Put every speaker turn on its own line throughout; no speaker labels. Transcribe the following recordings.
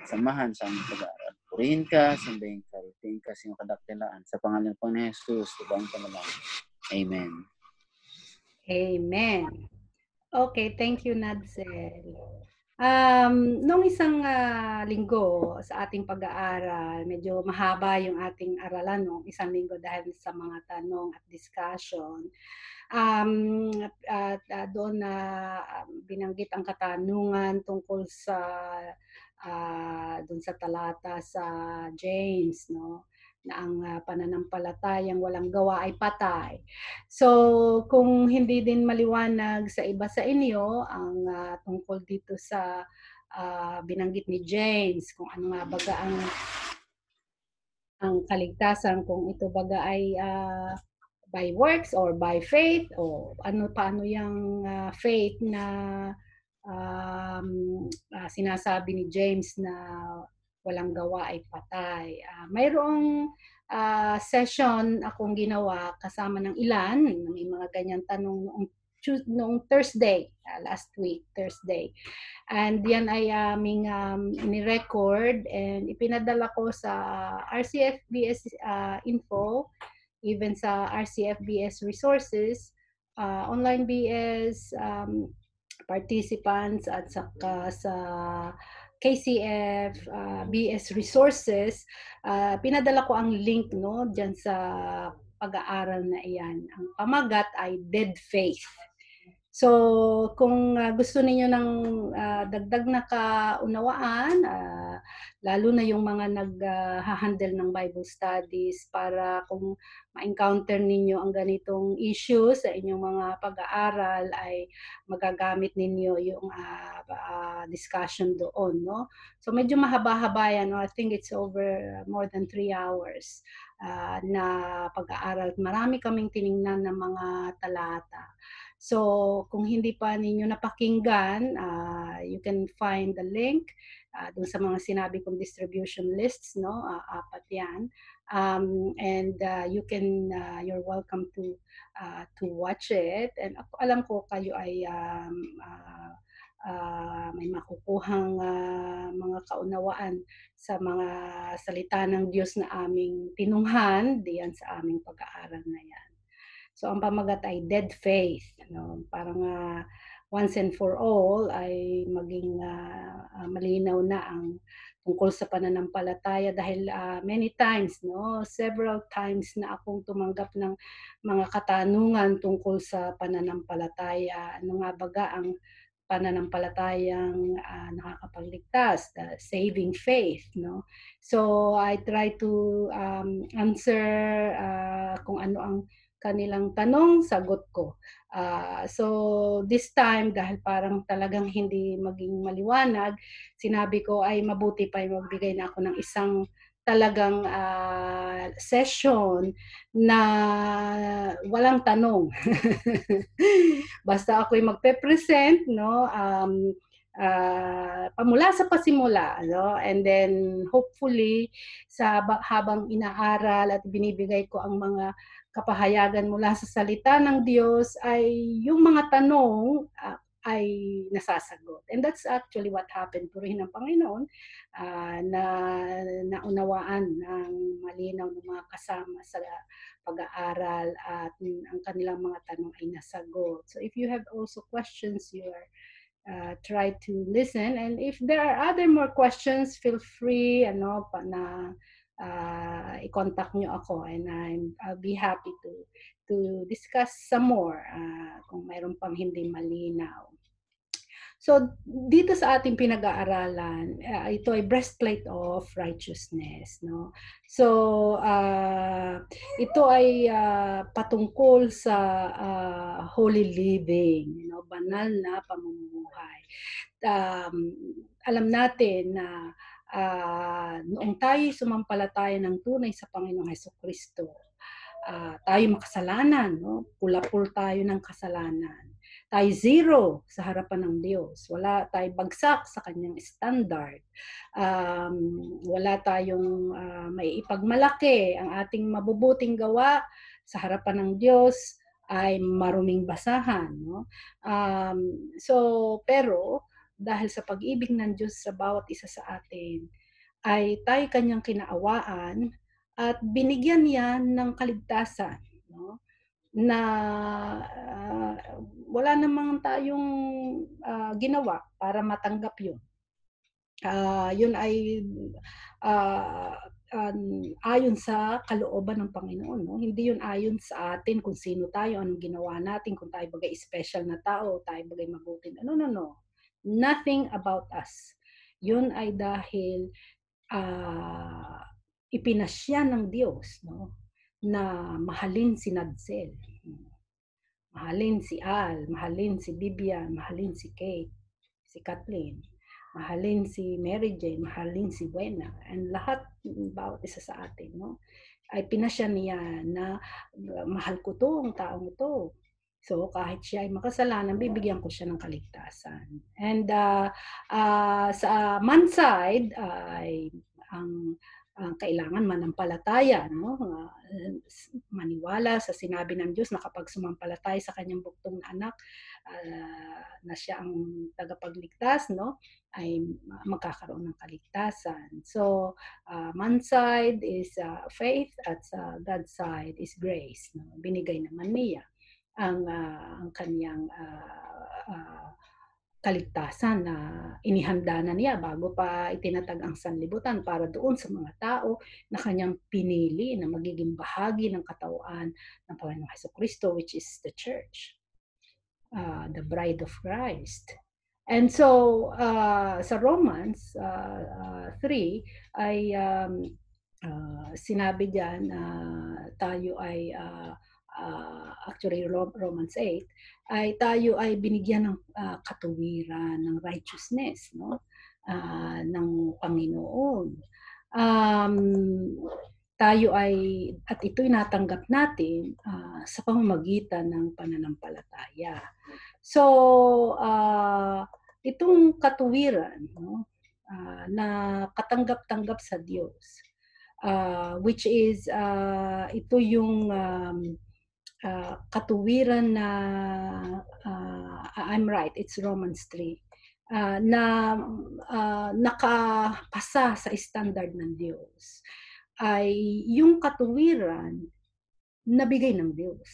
samahan sa aming pag-aaral. Purihin ka, sambahin ka, lutiin ka sa iyong kadaktilaan. Sa pangalan po ni Jesus, tubang panalangin. Amen.
Amen. Okay, thank you, Nadsel. Nung isang linggo sa ating pag-aaral, medyo mahaba yung ating aralan nung isang linggo dahil sa mga tanong at discussion. Doon na binanggit ang katanungan tungkol sa doon sa talata sa James, no? Na ang pananampalatayang walang gawa ay patay. So, kung hindi din maliwanag sa iba sa inyo ang tungkol dito sa binanggit ni James, kung ano nga baga ang kaligtasan, kung ito baga ay by works or by faith, o paano yung faith na sinasabi ni James na walang gawa ay patay. Mayroong session akong ginawa kasama ng ilan, may mga ganyan tanong noong Thursday, last week, Thursday. And yan ay aming ni-record and ipinadala ko sa RCFBS info, even sa RCFBS resources, online BS participants at saka sa KCF BS resources. Pinadala ko ang link, no, diyan sa pag-aaral na iyan. Ang pamagat ay Dead Faith. So, kung gusto niyo ng dagdag na kaunawaan, lalo na yung mga nag-handle ng Bible studies, para kung ma-encounter ninyo ang ganitong issue sa inyong mga pag-aaral, ay magagamit ninyo yung discussion doon, no? So, medyo mahaba-haba yan, no? I think it's over more than 3 hours na pag-aaral. Marami kaming tiningnan ng mga talata. So, kung hindi pa ninyo napakinggan, you can find the link dun sa mga sinabi kong distribution lists, no? 4 yan. And you're welcome to watch it. And alam ko kayo ay may makukuhang mga kaunawaan sa mga salita ng Diyos na aming tinunghan diyan sa aming pag-aaral na yan. So, ang pamagat ay Dead Faith. Ano? Parang once and for all ay maging malinaw na ang tungkol sa pananampalataya, dahil many times, no, several times na akong tumanggap ng mga katanungan tungkol sa pananampalataya. Ano nga baga ang pananampalatayang nakakapagligtas, the saving faith, no? So I try to answer kung ano ang kanilang tanong, sagot ko. So this time, dahil parang talagang hindi maging maliwanag, sinabi ko ay mabuti pa yung magbigay na ako ng isang talagang session na walang tanong. Basta ako'y magpe-present, no? Pamula sa pasimula, no? And then hopefully habang inaaral at binibigay ko ang mga kapahayagan mula sa salita ng Diyos, ay yung mga tanong ay nasasagot. And that's actually what happened. Purihin ng Panginoon na naunawaan ng malinaw ng mga kasama sa pag-aaral at ang kanilang mga tanong ay nasagot. So if you have also questions, you are try to listen, and if there are other more questions, feel free na i-contact nyo ako, and I'll be happy to discuss some more kung mayroon pang hindi malinaw. So, dito sa ating pinag-aaralan, ito ay breastplate of righteousness, no? So, ito ay patungkol sa holy living, no? Banal na pamumuhay. Alam natin na noong tayo sumampalataya ng tunay sa Panginoong Hesukristo, tayo makasalanan, no? Pula-pul tayo ng kasalanan. Tayo zero sa harapan ng Diyos. Wala tayong bagsak sa kanyang standard. Wala tayong may ipagmalaki. Ang ating mabubuting gawa sa harapan ng Diyos ay maruming basahan. No? Pero dahil sa pag-ibig ng Diyos sa bawat isa sa atin, ay tayo kanyang kinaawaan at binigyan niya ng kaligtasan, no? Na ah, wala namang tayong ginawa para matanggap yun. Yun ay ah, ayon sa kalooban ng Panginoon. No? Hindi yun ayon sa atin kung sino tayo, anong ginawa natin, kung tayo bagay special na tao, tayo bagay mabuti. No, no, no. Nothing about us. Yun ay dahil ipinasya ng Diyos, no? Na mahalin si Nadsel, mahalin si Al, mahalin si Bibian, mahalin si Kate, si Kathleen, mahalin si Mary Jane, mahalin si Buena, and lahat, bawat isa sa atin, no? Ay pinasya niya na mahal ko to, ang taong to. So kahit siya ay makasalanan, bibigyan ko siya ng kaligtasan. And sa man side ay ang kailangan manampalataya, no? Maniwala sa sinabi ng Diyos na kapag sumampalataya sa kanyang buktong na anak, na siya ang tagapagligtas, no? Ay magkakaroon ng kaligtasan. So, man side is faith at sa God's side is grace. No? Binigay naman niya ang kanyang kaligtasan na inihanda na niya bago pa itinatag ang sanlibutan para doon sa mga tao na kanyang pinili na magiging bahagi ng katawan ng Panginoong Hesukristo, which is the church, the bride of Christ. And so, sa Romans 3 ay sinabi diyan na tayo ay actually Romans 8 ay tayo ay binigyan ng katuwiran, ng righteousness, no? Ng Panginoon. Tayo ay, at ito'y natanggap natin sa pamamagitan ng pananampalataya. So, itong katuwiran, no? Na katanggap-tanggap sa Diyos, which is ito yung katuwiran na I'm right, it's Romans 3, na nakapasa sa standard ng Diyos ay yung katuwiran na bigay ng Diyos.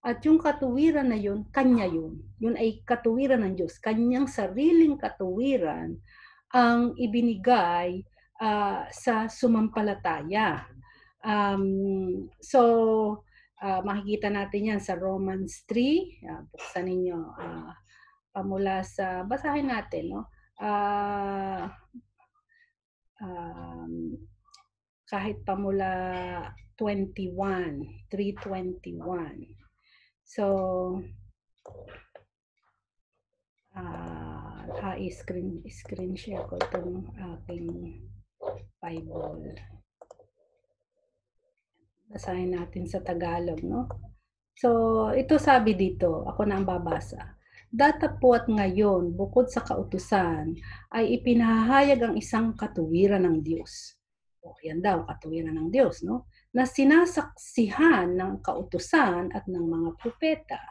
At yung katuwiran na yun, kanya yun. Yun ay katuwiran ng Diyos. Kanyang sariling katuwiran ang ibinigay sa sumampalataya. So, makikita natin yan sa Romans 3. Buksan ninyo pamula sa, basahin natin, no? Kahit pamula 3:21. So, screen share ko itong aking Bible. Basahin natin sa Tagalog, no? So, ito sabi dito, ako na ang babasa. Datapwat ngayon, bukod sa kautusan, ay ipinahayag ang isang katuwiran ng Diyos. Yan daw, katuwiran ng Diyos, no? Na sinasaksihan ng kautusan at ng mga propeta.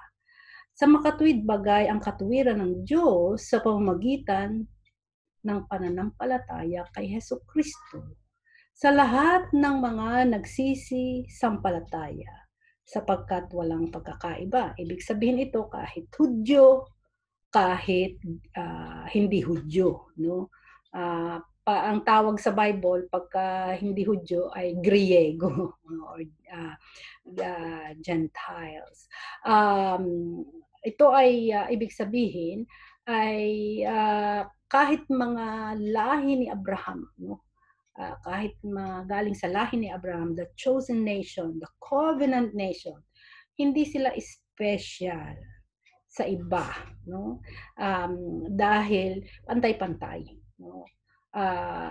Sa makatuwid bagay ang katuwiran ng Diyos sa pamamagitan ng pananampalataya kay Hesukristo sa lahat ng mga nagsisisampalataya, sapagkat walang pagkakaiba. Ibig sabihin ito kahit Hudyo, kahit hindi Hudyo, no? Ang tawag sa Bible pagka hindi Hudyo ay Griego or Gentiles. Ito ay ibig sabihin ay kahit mga lahi ni Abraham, no? Kahit galing sa lahi ni Abraham, the chosen nation, the covenant nation, hindi sila special sa iba, no? Dahil pantay-pantay, no?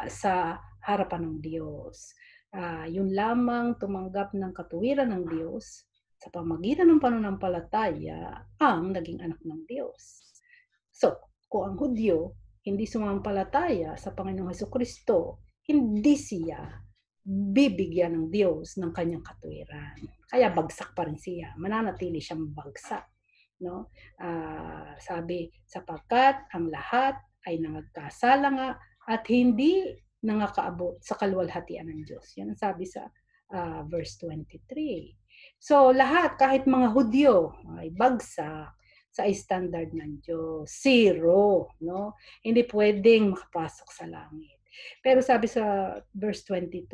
Sa harapan ng Diyos. Yun lamang tumanggap ng katuwiran ng Diyos sa pamamagitan ng pananampalataya ang naging anak ng Diyos. So, kung ang Hudyo hindi sumampalataya sa Panginoong Hesukristo, hindi siya bibigyan ng Diyos ng kanyang katuwiran. Kaya bagsak pa rin siya. Mananatili siyang bagsak. No? Sabi, sapagkat ang lahat ay nangagkasala nga at hindi nangakaabot sa kaluwalhatian ng Diyos. Yan ang sabi sa verse 23. So lahat, kahit mga Hudyo, ay bagsak sa standard ng Diyos. Zero, no? Hindi pwedeng makapasok sa langit. Pero sabi sa verse 22,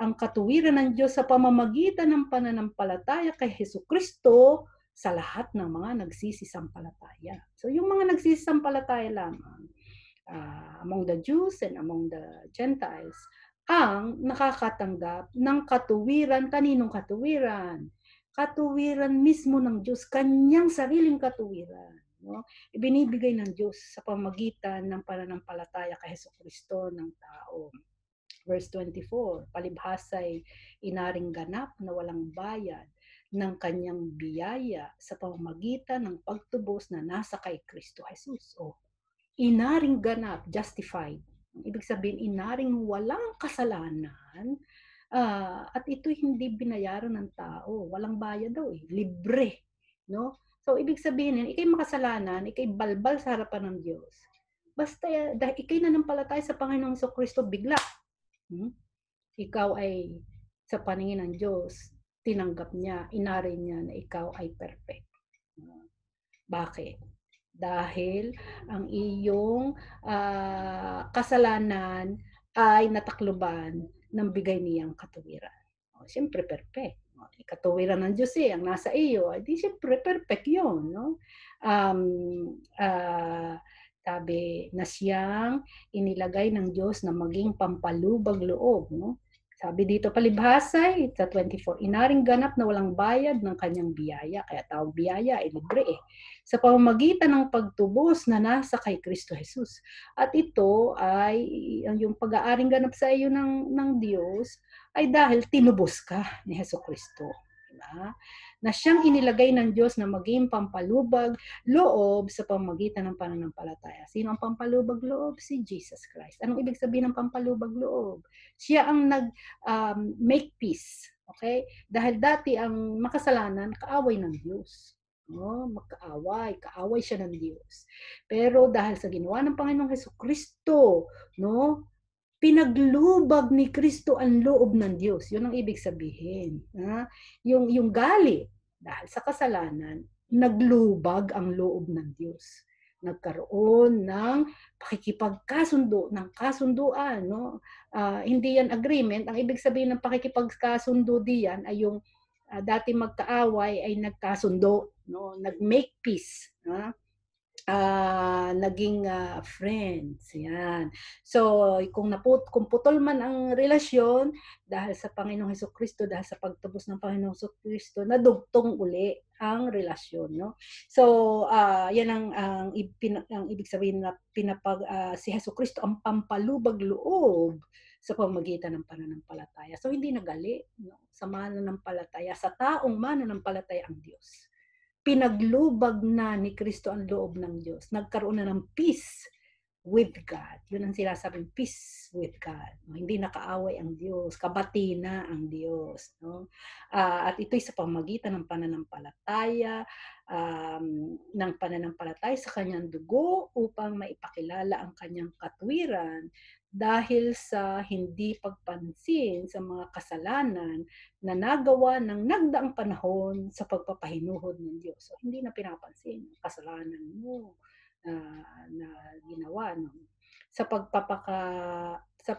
ang katuwiran ng Diyos sa pamamagitan ng pananampalataya kay Hesukristo sa lahat ng mga nagsisisampalataya. So yung mga nagsisisampalataya lamang, among the Jews and among the Gentiles, ang nakakatanggap ng katuwiran. Kaninong katuwiran? Katuwiran mismo ng Diyos, kanyang sariling katuwiran. No? Ibinibigay ng Diyos sa pamagitan ng pananampalataya kay Hesukristo ng tao. Verse 24, palibhasay inaring ganap na walang bayad ng kanyang biyaya sa pamamagitan ng pagtubos na nasa kay Kristo Jesus. Inaring ganap, justified. Ibig sabihin, inaring walang kasalanan, at ito'y hindi binayaran ng tao. Walang bayad daw libre. No? So, ibig sabihin, ikay makasalanan, ikay balbal sa harapan ng Diyos. Basta, dahil ikay nanampalataya sa Panginoong Kristo, bigla. Ikaw ay, sa paningin ng Diyos, tinanggap niya, inaring niya na ikaw ay perfect. Bakit? Dahil ang iyong kasalanan ay natakluban ng bigay niyang katuwiran. Siyempre, perfect. Katuwiran ng Diyos ang nasa iyo. Di siyempre, perfect yun. No? Sabi na siyang inilagay ng Diyos na maging pampalubag loob. No? Sabi dito, palibhasay, sa 24, inaring ganap na walang bayad ng kanyang biyaya. Kaya tawag biyaya, libre sa pamamagitan ng pagtubos na nasa kay Kristo Jesus. At ito ay, yung pag-aaring ganap sa iyo ng Diyos, ay dahil tinubos ka ni Hesukristo. Diba? Na siyang inilagay ng Diyos na maging pampalubag loob sa pamamagitan ng pananampalataya. Sino ang pampalubag loob? Si Jesus Christ. Anong ibig sabihin ng pampalubag loob? Siya ang nag-make peace. Okay? Dahil dati ang makasalanan, kaaway ng Diyos. No, kaaway siya ng Diyos. Pero dahil sa ginawa ng Panginoong Hesukristo, no, pinaglubag ni Kristo ang loob ng Diyos. 'Yun ang ibig sabihin. Yung galit dahil sa kasalanan, naglubag ang loob ng Diyos. Nagkaroon ng pakikipagkasundo, ng kasunduan, no? Hindi yan agreement. Ang ibig sabihin ng pakikipagkasundo diyan ay yung dati magkaaway ay nagkasundo, no? Nag-make peace, naging friends. Yan. So, kung putol man ang relasyon, dahil sa Panginoong Hesukristo, dahil sa pagtubos ng Panginoong Hesukristo, nadugtong uli ang relasyon. No? So, yan ang ibig sabihin na si Hesukristo ang pampalubag loob sa pamamagitan ng pananampalataya. So, hindi nagali, no? Sa mananampalataya, sa taong mananampalataya ang Diyos. Pinaglubag na ni Kristo ang loob ng Diyos. Nagkaroon na ng peace with God. Yun ang sinasabing peace with God. No? Hindi nakaaway ang Diyos. Kabati na ang Diyos. No? At ito'y sa pamamagitan ng pananampalataya, sa kanyang dugo upang maipakilala ang kanyang katwiran dahil sa hindi pagpansin sa mga kasalanan na nagawa ng nagdaang panahon sa pagpapahinuhod ng Diyos. So, hindi na pinapansin ang kasalanan mo na ginawa. No? Sa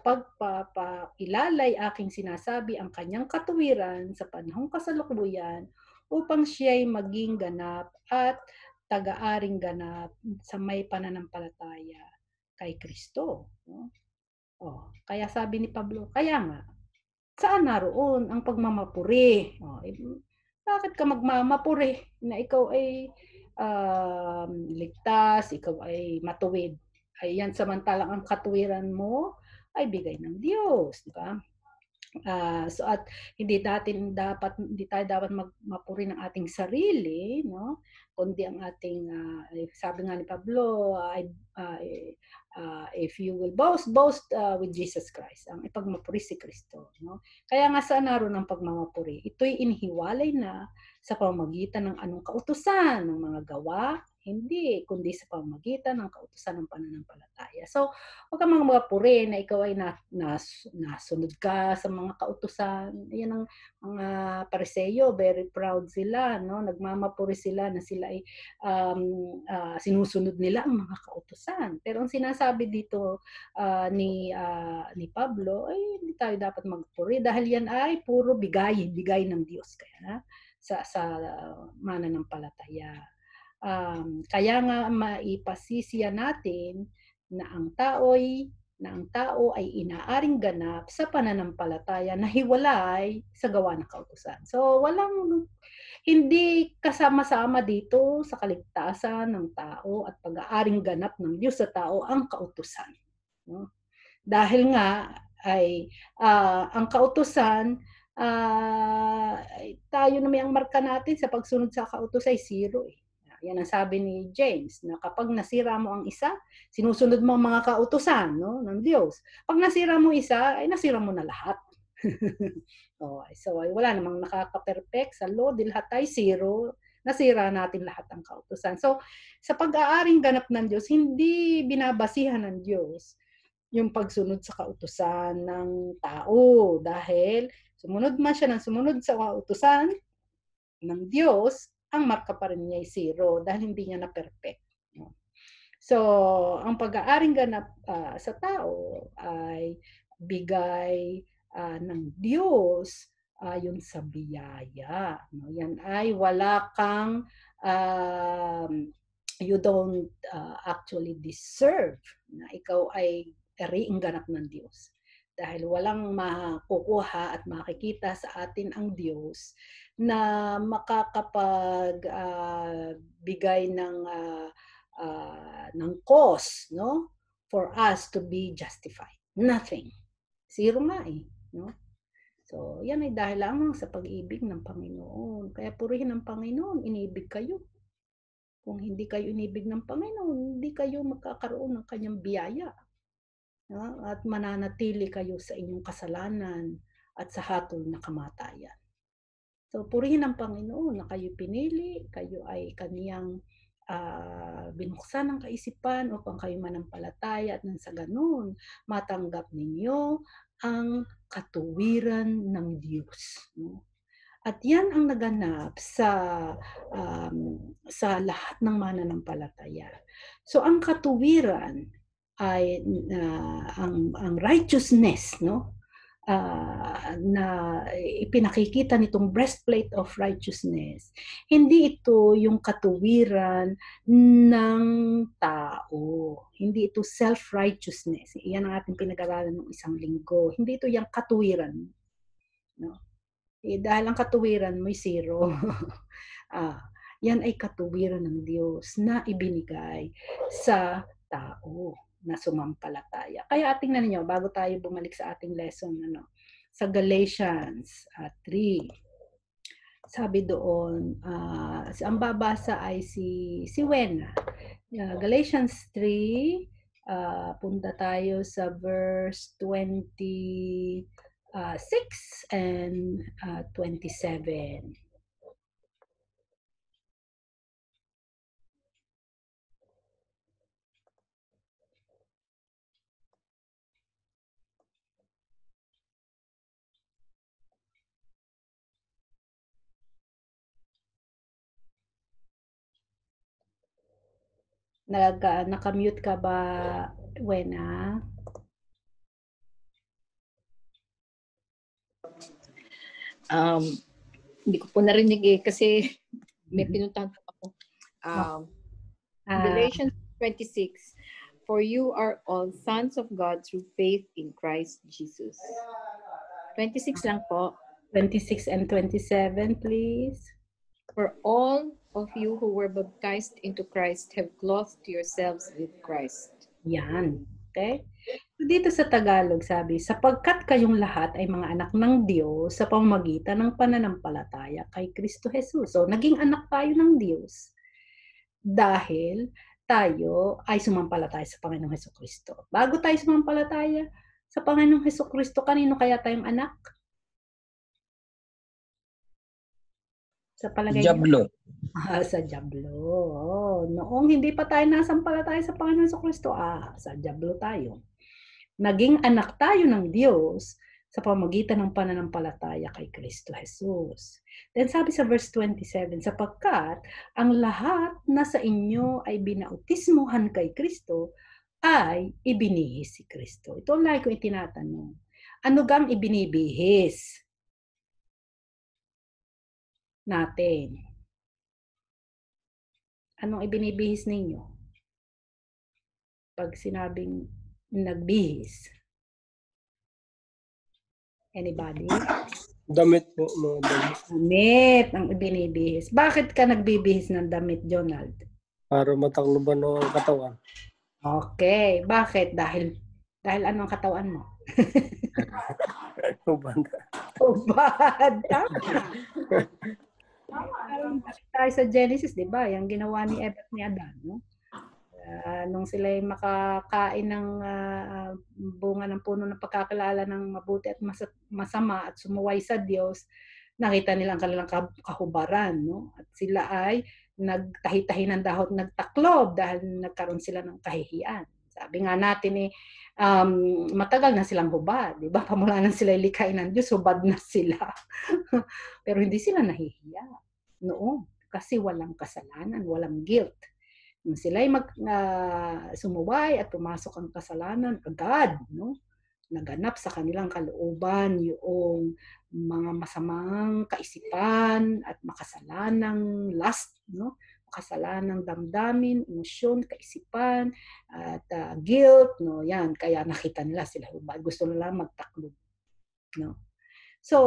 pagpapailalay aking sinasabi ang kanyang katuwiran sa panahong kasalukuyan upang siya'y maging ganap at taga-aring ganap sa may pananampalataya kay Kristo. No? Kaya sabi ni Pablo, kaya nga, saan naroon ang pagmamapuri? Bakit ka magmamapuri na ikaw ay ligtas, ikaw ay matuwid? Ay yan, samantalang ang katuwiran mo ay bigay ng Diyos, di ba? So at hindi tayo dapat magmapuri ng ating sarili, no? Kundi ang ating sabi nga ni Pablo, if you will boast with Jesus Christ. Ang ipagmapuri si Kristo, no? Kaya nga saan naroon ang pagmamapuri? Ito'y inihiwalay na sa pamamagitan ng anong kautusan, ng mga gawa, Hindi, kundi sa pamamagitan ng kautusan ng pananampalataya. So, huwag kang magpuri na ikaw ay nasunod ka sa mga kautusan. Yan ang mga Pariseo, very proud sila, no? Nagmamapuri sila na sila ay sinusunod nila ang mga kautusan. Pero ang sinasabi dito ni Pablo ay hindi tayo dapat magpuri dahil yan ay puro bigay ng Diyos kaya sa mananampalataya. Kaya nga maipasisiya natin na ang tao ay inaaring ganap sa pananampalataya na hiwalay sa gawa ng kautusan. So hindi kasama-sama dito sa kaligtasan ng tao at pag-aaring ganap ng Diyos sa tao ang kautusan. No? Dahil nga ay ang kautusan tayo na may ang marka natin sa pagsunod sa kautusan ay 0 eh. Yan ang sabi ni James, na kapag nasira mo ang isa, sinusunod mo ang mga kautusan, no, ng Diyos. Pag nasira mo isa, ay nasira mo na lahat. So wala namang nakaka-perfect sa law, di lahat ay 0, nasira natin lahat ang kautusan. So sa pag-aaring ganap ng Diyos, hindi binabasihan ng Diyos yung pagsunod sa kautusan ng tao. Dahil sumunod man siya ng sumunod sa kautusan ng Diyos, ang marka pa rin niya ay 0 dahil hindi niya na-perfect. So, ang pag-aaring ganap sa tao ay bigay ng Diyos ayon sa biyaya. No? Yan ay wala kang you don't actually deserve na ikaw ay riing ganap ng Diyos. Dahil walang makukuha at makikita sa atin ang Diyos na makakapagbigay ng cause, no, for us to be justified. Nothing. 0 nga eh, no? So, yan ay dahil lamang sa pag-ibig ng Panginoon. Kaya purihin ng Panginoon, inibig kayo. Kung hindi kayo inibig ng Panginoon, hindi kayo magkakaroon ng kanyang biyaya. No? At mananatili kayo sa inyong kasalanan at sa hatol na kamatayan. So, purihin ang Panginoon na kayo pinili, kayo ay kaniyang binuksan ng kaisipan upang kayo manampalataya at nang sa ganun, matanggap ninyo ang katuwiran ng Diyos. No? At yan ang naganap sa lahat ng mananampalataya. So, ang katuwiran ay ang righteousness, no? Na ipinakikita nitong breastplate of righteousness. Hindi ito yung katuwiran ng tao. Hindi ito self-righteousness. Iyan ang ating pinag-aralan ng isang linggo. Hindi ito yung katuwiran. No? Dahil ang katuwiran mo'y 0. Yan ay katuwiran ng Diyos na ibinigay sa tao na sumampalataya. Kaya tingnan niyo bago tayo bumalik sa ating lesson sa Galatians 3. Sabi doon, ang babasa ay si Wena. Galatians 3, punta tayo sa verse 26 and 27. Naka-mute ka ba, Wena?
Hindi ko po narinig kasi may pinuntahan po ako. Galatians 26, for you are all sons of God through faith in Christ Jesus. 26 lang po.
26 and 27, please.
For all of you who were baptized into Christ have clothed yourselves with Christ.
Yan. Okay? Dito sa Tagalog sabi, sapagkat kayong lahat ay mga anak ng Diyos sa pamamagitan ng pananampalataya kay Kristo Jesus. So, naging anak tayo ng Diyos dahil tayo ay sumampalataya sa Panginoong Hesukristo. Bago tayo sumampalataya sa Panginoong Hesukristo, kanino kaya tayong anak? Sa palagay niyo?
Diablo.
Sa Diablo. Oh, noong hindi pa tayo nasampalataya sa Panginoon Jesucristo, sa Diablo tayo. Naging anak tayo ng Diyos sa pamamagitan ng pananampalataya kay Kristo Jesus. Then sabi sa verse 27, sapagkat ang lahat na sa inyo ay binautismuhan kay Kristo ay ibinihis si Kristo. Ito ang lagi ko itinatanong. Ano gang ibinibihis natin? Anong ibinibihis ninyo? Pag sinabing nagbihis. Anybody?
Damit po, mga damit.
Damit ang ibinibihis. Bakit ka nagbibihis ng damit, Jonald?
Para matakloban ng katawan.
Okay. Bakit? Dahil anong katawan mo?
Banda.
Ubad. Tama. Tayo sa Genesis, di ba? Yung ginawa ni Eva at ni Adan, no? Nung sila'y makakain ng bunga ng puno ng pagkakilala ng mabuti at masama at sumuway sa Diyos, nakita nila ang kanilang kahubaran, no? At sila ay nagtahi-tahi ng dahon, nagtaklob dahil nagkaroon sila ng kahihiyan. Sabi nga natin matagal na silang hubad, di ba? Pamula nang sila ilikain ng Diyos, hubad na sila. Pero hindi sila nahihiya noon kasi walang kasalanan, walang guilt. Nung sila'y sumuway at pumasok ang kasalanan, agad, no? Naganap sa kanilang kalooban yung mga masamang kaisipan at makasalanang lust, no? Makasalanang damdamin, emosyon, kaisipan, at guilt, no? Yan, kaya nakita nila sila hubad. Gusto nila magtaklob, no? So,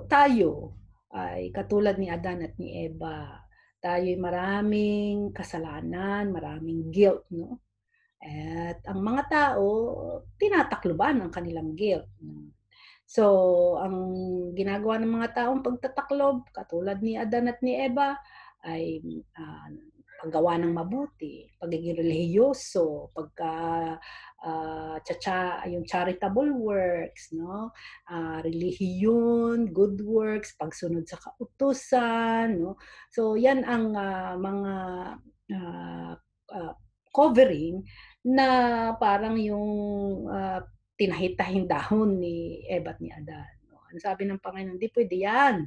tayo ay katulad ni Adan at ni Eva, tayo'y maraming kasalanan, maraming guilt, no? At ang mga tao, tinatakloban ang kanilang guilt. So, ang ginagawa ng mga taong pagtataklob, katulad ni Adan at ni Eva, ay paggawa ng mabuti, pagiging relihiyoso, yung charitable works, no? Relihiyon, good works, pagsunod sa kautusan, no? So yan ang mga covering na parang yung tinahitahing dahon ni Eva at ni Adan. No? Ano sabi ng Panginoon? Hindi pwede yan.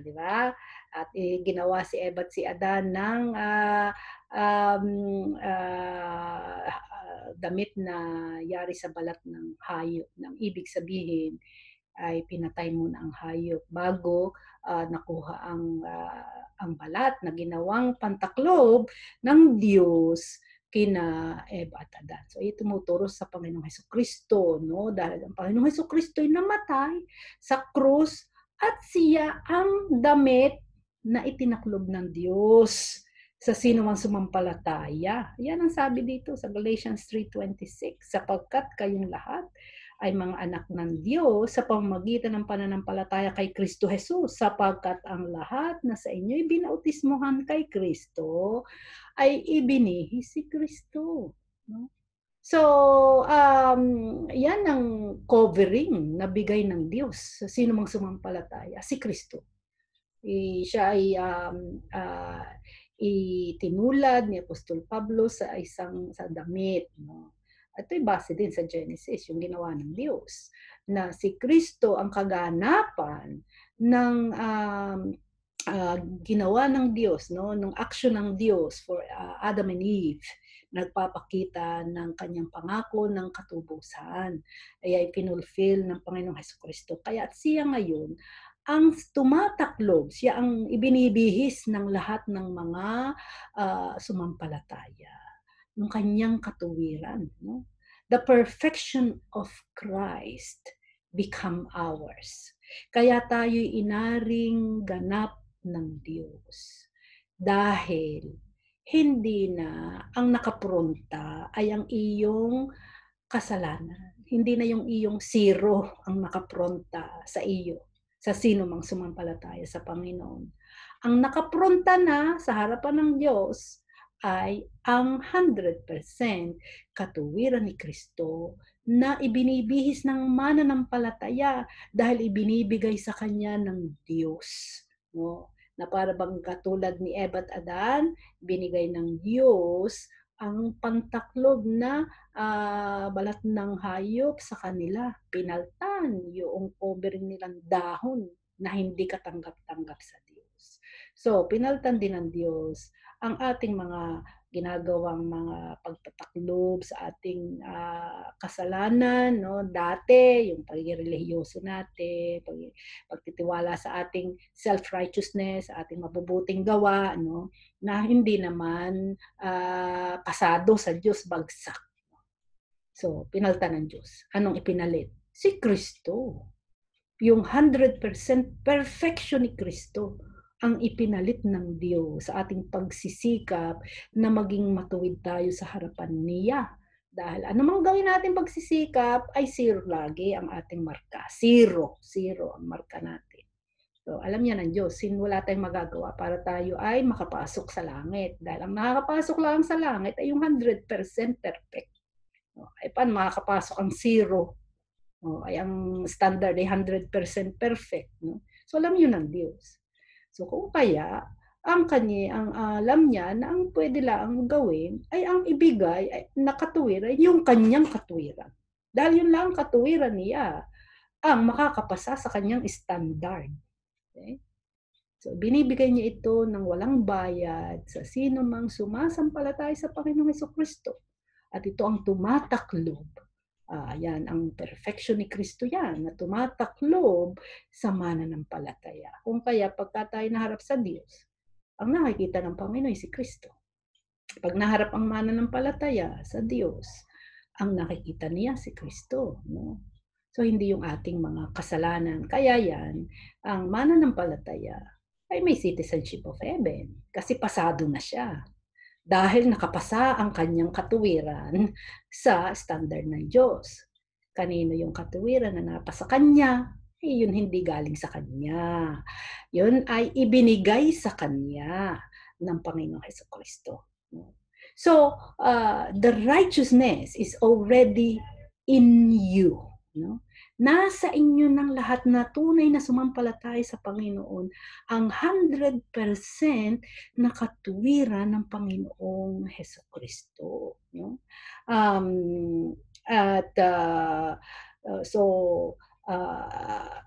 Di ba? At ginawa si Eva at si Adan ng damit na yari sa balat ng hayop. Nang ibig sabihin ay pinatay muna ang hayop bago nakuha ang balat na ginawang pantaklob ng Diyos kina Eva at Adan. So ito tumuturo sa Panginoong Jesucristo, no? Dahil ang Panginoong Jesucristo ay namatay sa krus at siya ang damit na itinaklob ng Diyos sa sino mang sumampalataya. Yan ang sabi dito sa Galatians 3:26, sapagkat kayong lahat ay mga anak ng Diyos sa pamamagitan ng pananampalataya kay Kristo Jesus, sapagkat ang lahat na sa inyo ay binautismuhan kay Kristo ay ibinihis si Kristo. No? So, yan ang covering na bigay ng Diyos sa sino mang sumampalataya, si Kristo. Siya ay itinulad ni Apostol Pablo sa damit. No? Ito'y base din sa Genesis, yung ginawa ng Diyos, na si Kristo ang kaganapan ng ginawa ng Diyos, no, ng action ng Diyos for Adam and Eve, nagpapakita ng kanyang pangako ng katubusan. Ay pinulfill ng Panginoong Jesucristo. Kaya at siya ngayon ang tumataklob, siya ang ibinibihis ng lahat ng mga sumampalataya, ng kanyang katuwiran. No? The perfection of Christ become ours. Kaya tayo'y inaring ganap ng Diyos. Dahil hindi na ang nakapronta ay ang iyong kasalanan. Hindi na yung iyong zero ang nakapronta sa iyo, sa sino mang sumampalataya sa Panginoon. Ang nakapronta na sa harapan ng Diyos ay ang 100% katuwiran ni Kristo na ibinibihis ng mananampalataya dahil ibinibigay sa kanya ng Diyos. No? na para bang katulad ni Eva at Adan, binigay ng Diyos ang pantaklob na balat ng hayop sa kanila. Pinaltan yung covering nilang dahon na hindi katanggap-tanggap sa Diyos. So, pinaltan din ng Diyos ang ating mga ginagawang mga pagtataklob sa ating kasalanan, no? Dati, yung pagiging relihiyoso natin, pagtitiwala sa ating self-righteousness, sa ating mabubuting gawa, no? Na hindi naman pasado sa Diyos, bagsak. So, pinaltan ng Diyos. Anong ipinalit? Si Kristo. Yung 100% perfection ni Kristo ang ipinalit ng Diyos sa ating pagsisikap na maging matuwid tayo sa harapan niya. Dahil anumang gawin natin pagsisikap, ay zero lagi ang ating marka. Zero ang marka natin. So, alam niya ng Diyos, wala tayong magagawa para tayo ay makapasok sa langit. Dahil ang nakakapasok lang sa langit ay yung 100% perfect. Ay paano makakapasok ang zero? Ay ang standard ay 100% perfect. No? So, alam yun ng Diyos. So kung kaya, ang alam niya na ang pwede lang gawin ay ang ibigay na katuwiran, yung kanyang katuwiran. Dahil yun lang katuwiran niya ang makakapasa sa kanyang standard. Okay? So binibigay niya ito ng walang bayad sa sino mang sumasampalataya sa Panginoong Hesukristo. At ito ang tumataklob. Yan, ang perfection ni Kristo yan, na tumataklob sa mananampalataya. Kung kaya, pagka tayo naharap sa Diyos, ang nakikita ng Panginoon ay si Kristo. Pag naharap ang mananampalataya sa Diyos, ang nakikita niya si Kristo. No? So, hindi yung ating mga kasalanan. Kaya yan, ang mananampalataya ay may citizenship of heaven. Kasi pasado na siya. Dahil nakapasa ang kanyang katuwiran sa standard ng Diyos. Kanino yung katuwiran na napasa kanya? Yun hindi galing sa kanya. Yun ay ibinigay sa kanya ng Panginoong Hesukristo. So, the righteousness is already in you. No? Nasa inyo ng lahat na tunay na sumampalataya sa Panginoon ang 100% na katuwiran ng Panginoong Hesukristo. No?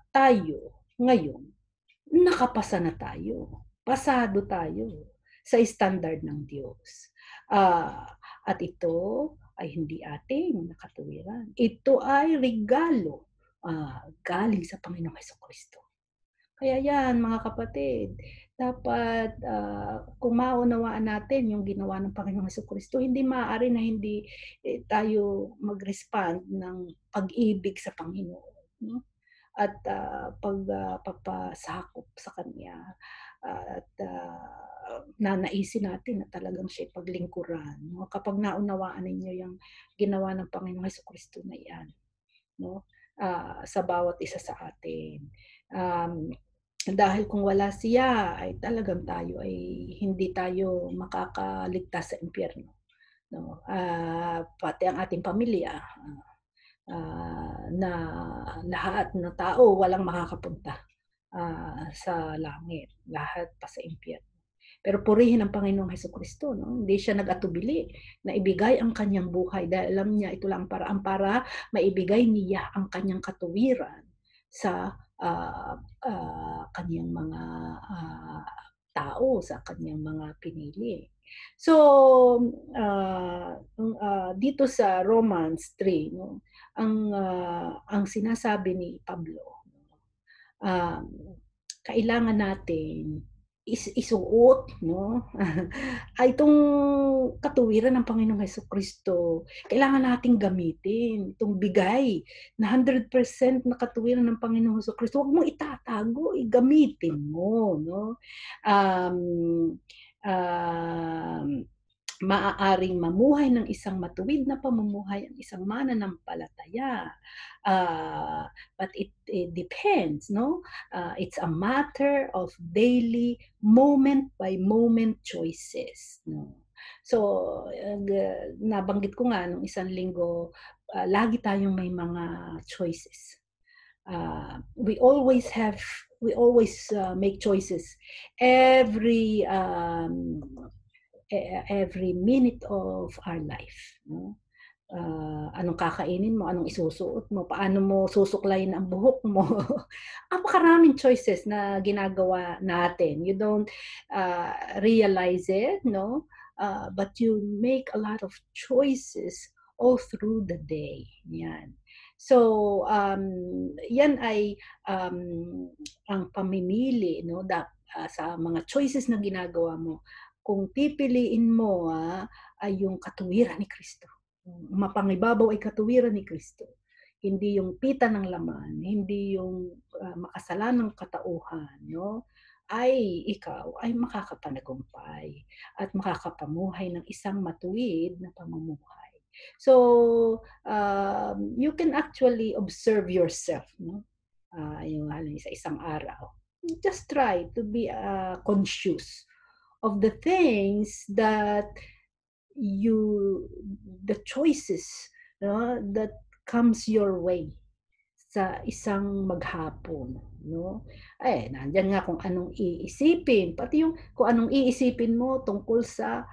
Tayo ngayon, nakapasa na tayo. Pasado tayo sa standard ng Diyos. At ito ay hindi ating nakatuwiran. Ito ay regalo galing sa Panginoong Hesukristo. Kaya yan, mga kapatid, dapat kung maunawaan natin yung ginawa ng Panginoong Hesukristo, hindi maaari na hindi tayo mag-respond ng pag-ibig sa Panginoon. No? At pagpapasakop sa Kanya. At nanaisin natin na talagang siya paglingkuran. No? Kapag naunawaan ninyo yung ginawa ng Panginoong Hesukristo na yan, no? Sa bawat isa sa atin. Dahil kung wala siya, ay talagang tayo ay hindi tayo makakaligtas sa impyerno. No? Pati ang ating pamilya, na lahat na tao walang makakapunta sa langit, lahat pa sa impyerno. Pero purihin ang Panginoong Hesukristo, no? Hindi siya nag-atubili na ibigay ang kanyang buhay dahil alam niya ito lang paraan para maibigay niya ang kanyang katuwiran sa kanyang mga tao, sa kanyang mga pinili. So, dito sa Romans 3, no, ang sinasabi ni Pablo, kailangan natin isuot, no? Ay itong katuwiran ng Panginoong Hesukristo, kailangan nating gamitin itong bigay na 100% na katuwiran ng Panginoong Hesukristo. Huwag mong itatago, gamitin mo, no? Maaaring mamuhay ng isang matuwid na pamumuhay ang isang mananampalataya. But it depends, no? It's a matter of daily, moment-by-moment choices. No? So, nabanggit ko nga nung isang linggo, lagi tayong may mga choices. we always make choices every minute of our life. No? Anong kakainin mo, anong isusuot mo, paano mo susuklayin ang buhok mo. Napakaraming choices na ginagawa natin. You don't realize it, no? But you make a lot of choices all through the day. Yan. So, yan ay ang pamimili, no? Sa mga choices na ginagawa mo. Kung pipiliin mo ay yung katuwiran ni Kristo. Mapangibabaw ay katuwiran ni Kristo. Hindi yung pita ng laman, hindi yung makasalanang katauhan, no? Ay ikaw ay makakapanagumpay at makakapamuhay ng isang matuwid na pamumuhay. So, you can actually observe yourself, no? Yung sa isang araw. Just try to be conscious of the things that the choices, no, that comes your way sa isang maghapon, no? Nandiyan nga kung anong iisipin, pati yung kung anong iisipin mo tungkol sa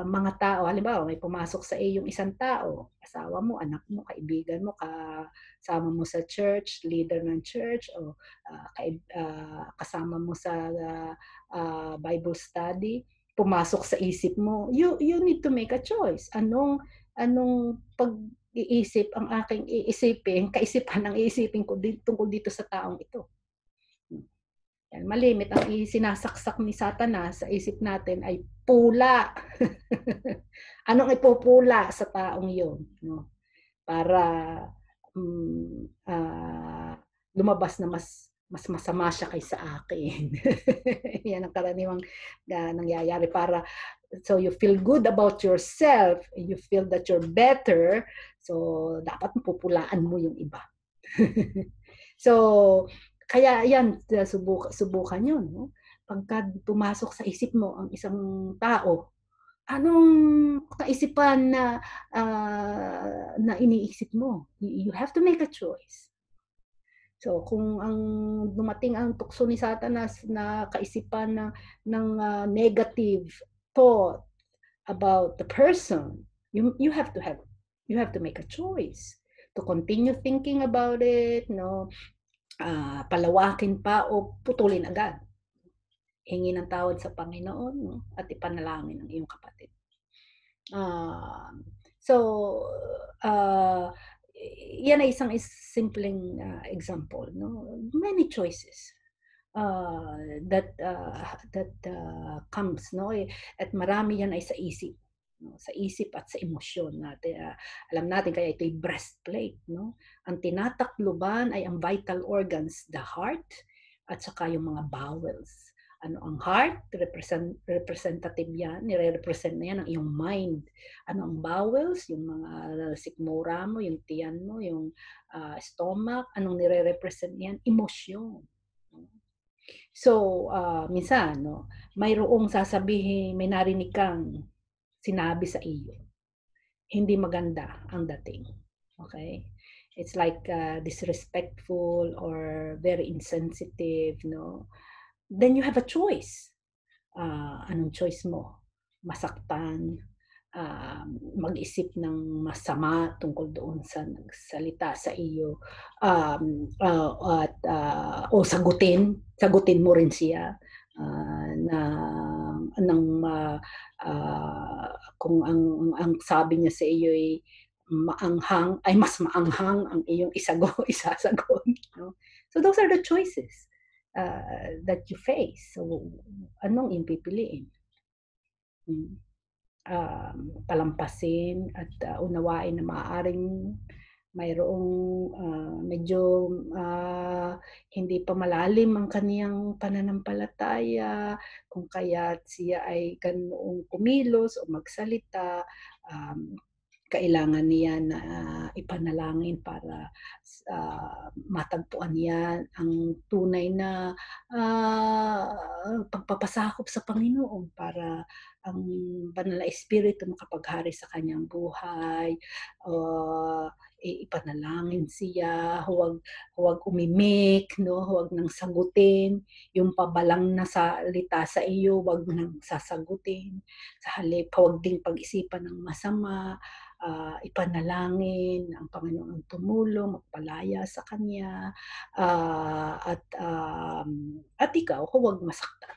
mga tao. Halimbawa, may pumasok sa yung isang tao, asawa mo, anak mo, kaibigan mo, kasama mo sa church, leader ng church, o kasama mo sa Bible study, pumasok sa isip mo, you need to make a choice. Anong pag-iisip ang aking iisipin, kaisipan ang iisipin ko tungkol dito sa taong ito. Yan, malimit ang sinasaksak ni Satanas sa isip natin ay pula. Anong ipupula sa taong yon, no? Para lumabas na mas masama siya kaysa akin. Yan ang karaniwang nangyayari para so you feel good about yourself, you feel that you're better, so dapat pupulaan mo yung iba. So kaya yan, subukan yun, no? Pagka pumasok sa isip mo ang isang tao, anong kaisipan na iniisip mo? You have to make a choice. So kung ang dumating ang tukso ni Satanas na kaisipan ng negative thought about the person, you have to make a choice to continue thinking about it, no? Palawakin pa o putulin agad. Hingi ng tawad sa Panginoon, no? At ipanalangin ang iyong kapatid. Yan ay isang simpleng example, no? Many choices that comes, no? At marami yan ay sa isip, no? Sa isip at sa emosyon natin. Alam natin kaya ito'y breastplate, no? Ang tinatakluban ay ang vital organs, the heart at saka yung mga bowels. Ano ang heart? Representative yan. Nire-represent na yan ang iyong mind. Ano ang bowels? Yung mga sikmura mo, yung tiyan mo, yung stomach. Anong nire-represent yan? Emosyon. So, minsan, no, mayroong sasabihin, may narinig kang sinabi sa iyo. Hindi maganda ang dating. Okay? It's like disrespectful or very insensitive, no? Then you have a choice. Anong choice mo? Masaktan, mag-isip ng masama tungkol doon sa nagsalita sa iyo, o sagutin mo rin siya kung ang sabi niya sa iyo ay maanghang, ay mas maanghang ang iyong isasagot, no? So those are the choices that you face. So, anong pipiliin? Palampasin at unawain na maaaring mayroong medyo hindi pa malalim ang kaniyang pananampalataya, kung kaya't siya ay ganoong kumilos o magsalita, kailangan niya na ipanalangin para matagpuan niya ang tunay na pagpapasakop sa Panginoon para ang banal na espiritu makapaghari sa kanyang buhay. ipanalangin siya, huwag umimik, no? Huwag nang sagutin. Yung pabalang na salita sa iyo, huwag nang sasagutin. Sa halip, huwag ding pag-isipan ng masama. Ipanalangin ang Panginoon ang tumulong, magpalaya sa Kanya, at ikaw, huwag masaktan.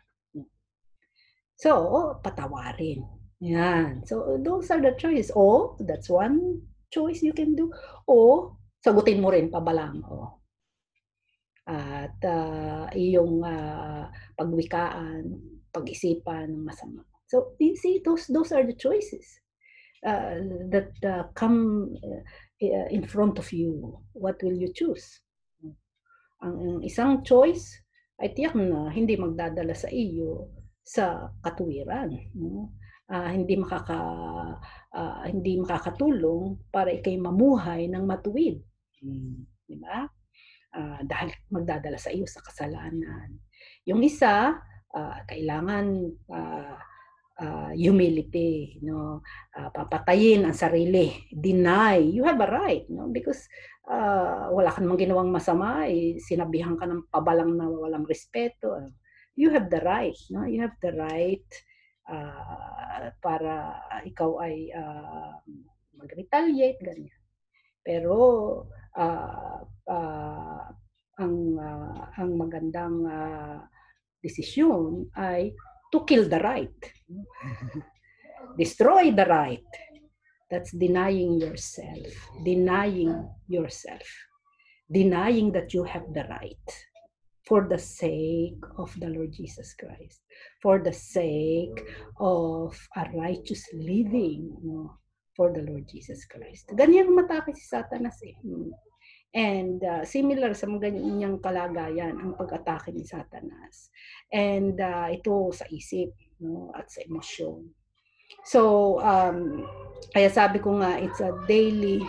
So, patawarin. Yan. So, those are the choices. O, that's one choice you can do. O, sagutin mo rin pabalang. O. At iyong pagwikaan, pag-isipan ng masama. So, you see, those are the choices that come in front of you. What will you choose? Ang isang choice ay tiyak na hindi magdadala sa iyo sa katuwiran, no? Hindi makakatulong para ikay mamuhay ng matuwid, di ba? Dahil magdadala sa iyo sa kasalanan. Yung isa, kailangan humility, no? Papatayin ang sarili, deny. You have a right, no? Because wala ka namang ginawang masama, sinabihan ka ng pabalang na walang respeto. You have the right, no? You have the right para ikaw ay mag-retaliate, ganyan. Pero ang magandang desisyon ay to kill the right. Destroy the right. That's denying yourself. Denying yourself. Denying that you have the right. For the sake of the Lord Jesus Christ. For the sake of a righteous living, no? For the Lord Jesus Christ. Ganyan matake si Satanas eh. And similar sa mga ganyang kalagayan ang pag-atake ni Satanas. And ito sa isip, no? At sa emosyon. So, kaya sabi ko nga, it's a daily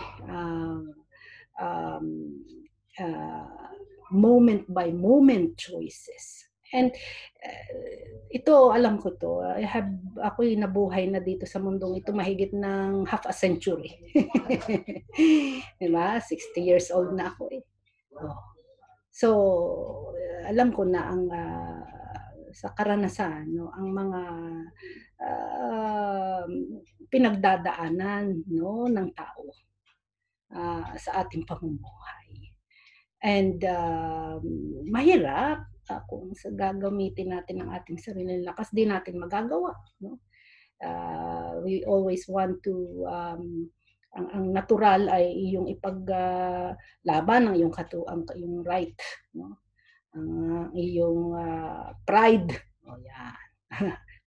moment-by-moment choices. And ito, alam ko to. Ako'y nabuhay na dito sa mundong ito mahigit ng half a century. Diba? 60 years old na ako eh. So, alam ko na ang sa karanasan, no, ang mga pinagdadaanan, no, ng tao sa ating pamumuhay. And mahirap kung gagamitin natin ang ating sariling lakas, di natin magagawa. No? We always want to, ang natural ay iyong ipaglaban ang iyong right. No? Ang iyong pride. O yan.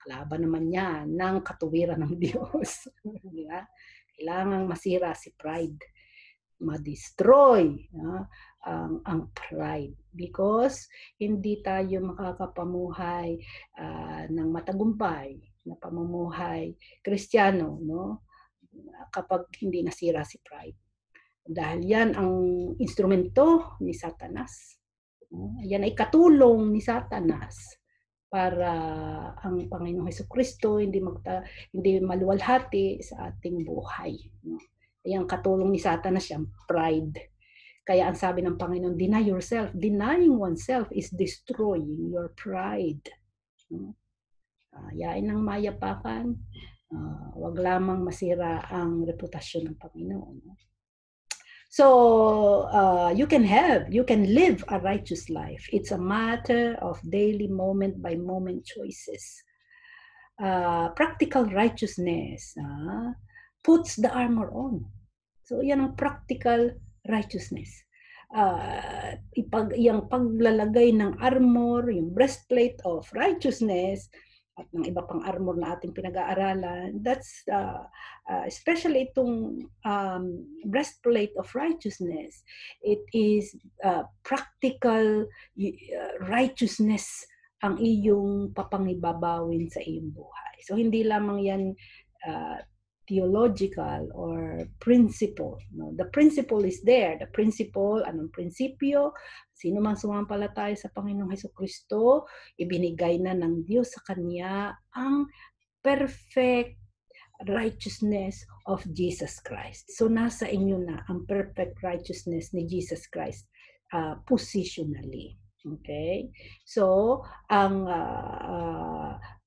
Kalaban naman yan ng katuwiran ng Diyos. Diba? Kailangang masira si pride. Ma-destroy ang pride because hindi tayo makakapamuhay ng matagumpay na pamumuhay Kristiyano, no? Kapag hindi nasira si pride. Dahil yan ang instrumento ni Satanas. Yan ay katulong ni Satanas para ang Panginoong Hesukristo hindi maluwalhati sa ating buhay. No? Yung katulong ni Satanas yung pride. Kaya ang sabi ng Panginoon, deny yourself. Denying oneself is destroying your pride. Yain ng mayapakan, wag lamang masira ang reputasyon ng Panginoon. So, you can live a righteous life. It's a matter of daily moment-by-moment choices. Practical righteousness puts the armor on. So, yan ang practical righteousness. Yung paglalagay ng armor, yung breastplate of righteousness, at ng iba pang armor na ating pinag-aaralan, that's especially itong breastplate of righteousness. It is practical righteousness ang iyong papangibabawin sa iyong buhay. So, hindi lamang yan theological or principle. No? The principle is there. The principle, anong prinsipyo? Sino mang sumampalataya sa Panginoong Hesukristo, ibinigay na ng Diyos sa Kanya ang perfect righteousness of Jesus Christ. So nasa inyo na ang perfect righteousness ni Jesus Christ positionally. Okay? So, ang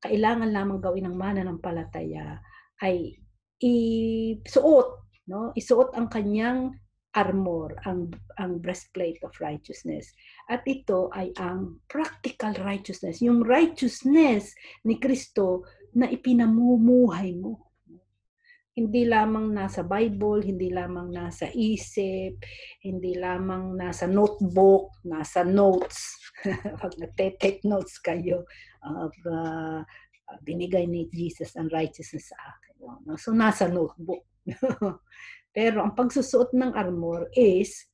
kailangan lamang gawin ng mananampalataya ay isuot, no? Isuot ang kanyang armor, ang breastplate of righteousness. At ito ay ang practical righteousness, yung righteousness ni Kristo na ipinamumuhay mo. Hindi lamang nasa Bible, hindi lamang nasa isip, hindi lamang nasa notebook, nasa notes. Pag nagte-take notes kayo, binigay ni Jesus ang righteousness sa akin. So nasa notebook. Pero ang pagsusuot ng armor is,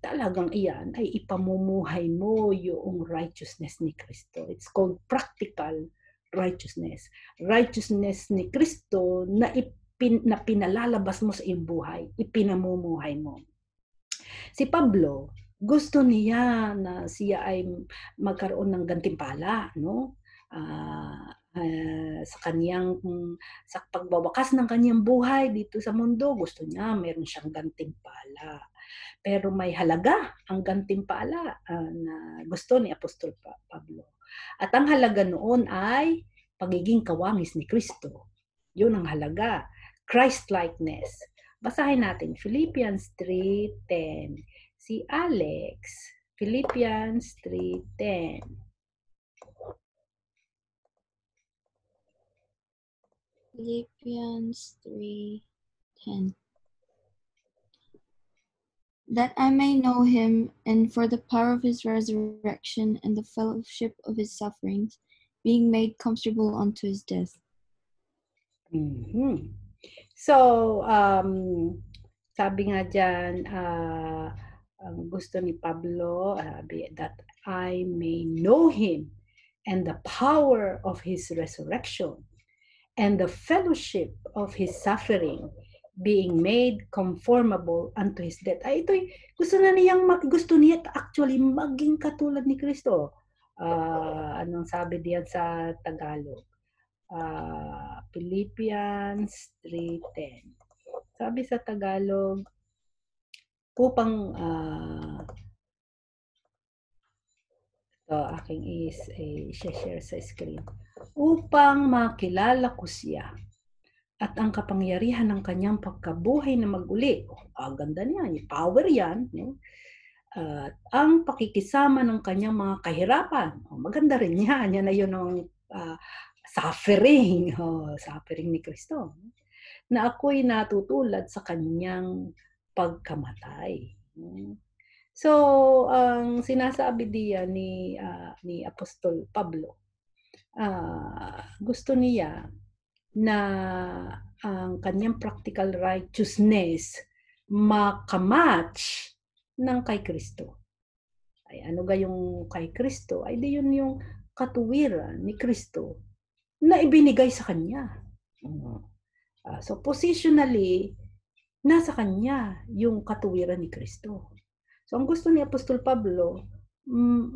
talagang iyan ay ipamumuhay mo yung righteousness ni Kristo. It's called practical righteousness. Righteousness ni Kristo na pinalalabas mo sa iyong buhay, ipinamumuhay mo. Si Pablo, gusto niya na siya ay magkaroon ng gantimpala, no? Sa pagbawakas ng kanyang buhay dito sa mundo, gusto niya meron siyang gantimpala. Pero may halaga ang gantimpala na gusto ni Apostol Pablo. At ang halaga noon ay pagiging kawangis ni Kristo. Yun ang halaga. Christ-likeness. Basahin natin Philippians 3:10. Si Alex, Philippians 3:10.
Philippians 3:10. That I may know him, and for the power of his resurrection and the fellowship of his sufferings, being made comfortable unto his death.
Mm-hmm. So, sabi nga dyan, ang gusto ni Pablo, that I may know him and the power of his resurrection and the fellowship of his suffering, being made conformable unto his death. Ay, ito'y gusto niya actually maging katulad ni Kristo. Anong sabi diyan sa Tagalog? Philippians 3:10. Sabi sa Tagalog, upang aking i-share sa screen. Upang makilala ko siya at ang kapangyarihan ng kanyang pagkabuhay na maguli. Ganda niya, yung power yan. No? Ang pakikisama ng kanyang mga kahirapan. Maganda rin yan. Yan na yun ang suffering. Suffering ni Kristo. Na ako'y natutulad sa kanyang pagkamatay. So, ang sinasabi diyan ni Apostol Pablo, gusto niya na ang kanyang practical righteousness makamatch ng kay Kristo. Ay, ano ga yung kay Kristo? Ay, di yun yung katuwiran ni Kristo na ibinigay sa kanya. So, positionally, nasa kanya yung katuwiran ni Kristo. So, ang gusto ni Apostol Pablo,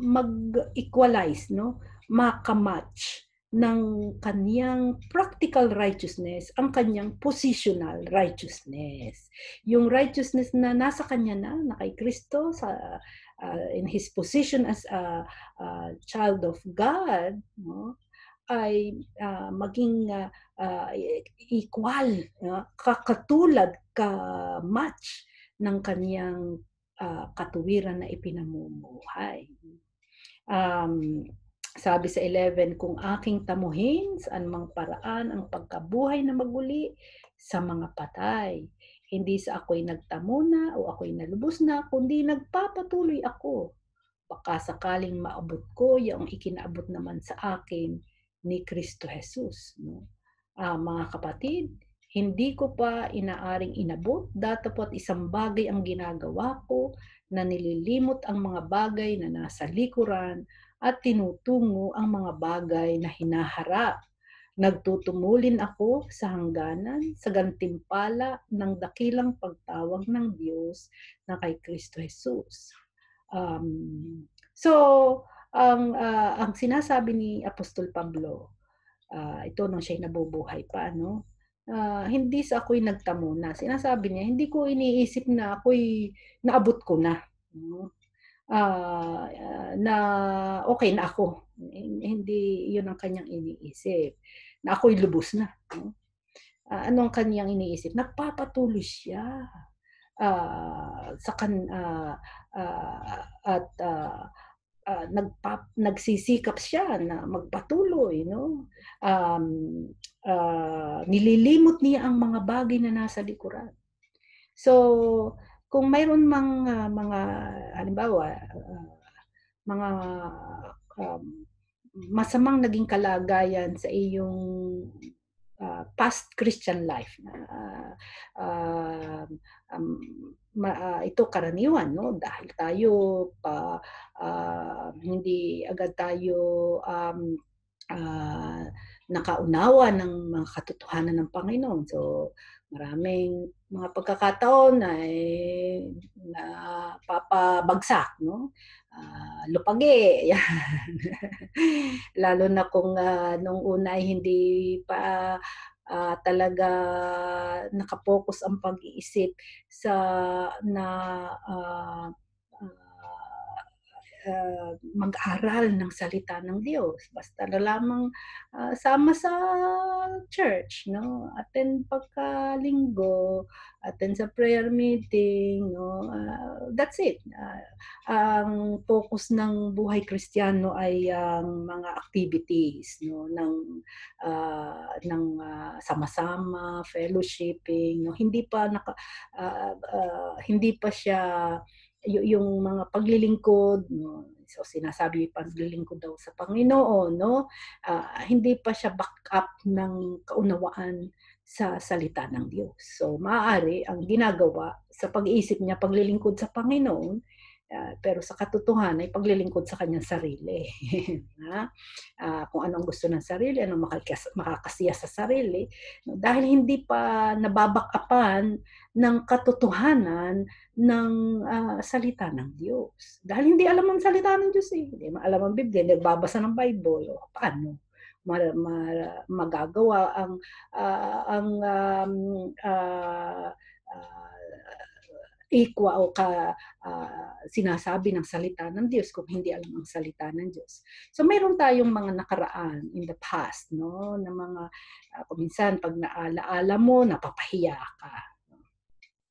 mag-equalize, no? Makamatch ng kanyang practical righteousness, ang kanyang positional righteousness. Yung righteousness na nasa kanya na kay Kristo, in his position as a child of God, no? Ay maging equal, kakatulad, ka-match ng kanyang katuwiran na ipinamumuhay. Sabi sa 11, kung aking tamuhin sa anumang paraan ang pagkabuhay na maguli sa mga patay, hindi sa ako'y nagtamo na o ako'y nalubos na, kundi nagpapatuloy ako. Baka sakaling maabot ko yung ikinaabot naman sa akin ni Kristo Jesus. No? Mga kapatid, hindi ko pa inaaring inabot, datapot isang bagay ang ginagawa ko na nililimot ang mga bagay na nasa likuran at tinutungo ang mga bagay na hinaharap. Nagtutumulin ako sa hangganan, sa gantimpala ng dakilang pagtawag ng Diyos na kay Kristo Jesus. Ang sinasabi ni Apostol Pablo, ito nang siya'y nabubuhay pa, no? hindi sa ako'y nagtamo na. Sinasabi niya, hindi ko iniisip na ako'y naabot ko na. Na okay na ako. Hindi yun ang kanyang iniisip. Na ako'y lubos na. Anong kanyang iniisip? Nagpapatuloy siya. Nagsisikap siya na magpatuloy, no? Nililimot niya ang mga bagay na nasa likuran. So, kung mayroon mga halimbawa mga masamang naging kalagayan sa iyong past Christian life, ito karaniwan, no? Dahil tayo hindi agad tayo nakaunawa ng mga katotohanan ng Panginoon. So, maraming mga pagkakataon ay napapabagsak, no? Lupagi. Lalo na kung nung una ay hindi pa talaga nakapokus ang pag-iisip sa mag-aral ng salita ng Diyos. Basta na lamang sama sa church, no? Attend pagkalinggo, attend sa prayer meeting, no? That's it. Ang focus ng buhay Kristiyano ay ang mga activities, no? ng sama-sama, fellowshipping, no? Hindi pa siya yung mga paglilingkod, no? So sinasabi paglilingkod daw sa Panginoon, no? Hindi pa siya back up ng kaunawaan sa salita ng Diyos. So maaari ang ginagawa sa pag-iisip niya paglilingkod sa Panginoon, pero sa katotohanan ay paglilingkod sa kanyang sarili. Kung anong gusto ng sarili, anong makakasiya sa sarili, no? Dahil hindi pa nababakapan ng katotohanan ng salita ng Diyos. Dahil hindi alam ang salita ng Diyos, hindi alam ang Biblia, nagbabasa ng Bible, paano magagawa ang ikwa o sinasabi ng salita ng Diyos kung hindi alam ang salita ng Diyos. So mayroon tayong mga nakaraan in the past, no, na mga kuminsan pag naalaala mo, napapahiya ka.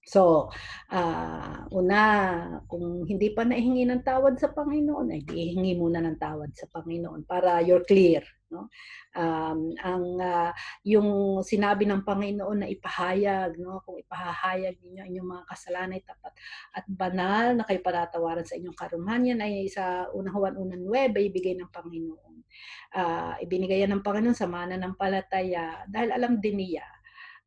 So, una, kung hindi pa naihingi ng tawad sa Panginoon, ay ihingi muna ng tawad sa Panginoon para you're clear, no? Yung sinabi ng Panginoon na ipahayag, no? Kung ipahahayag niyo inyong mga kasalanan ay tapat at banal na kayo patatawaran sa inyong karunungan, yan ay sa unang Juan 1:9 ibigay ng Panginoon. Ibinigay yan ng Panginoon sa mananampalataya dahil alam din niya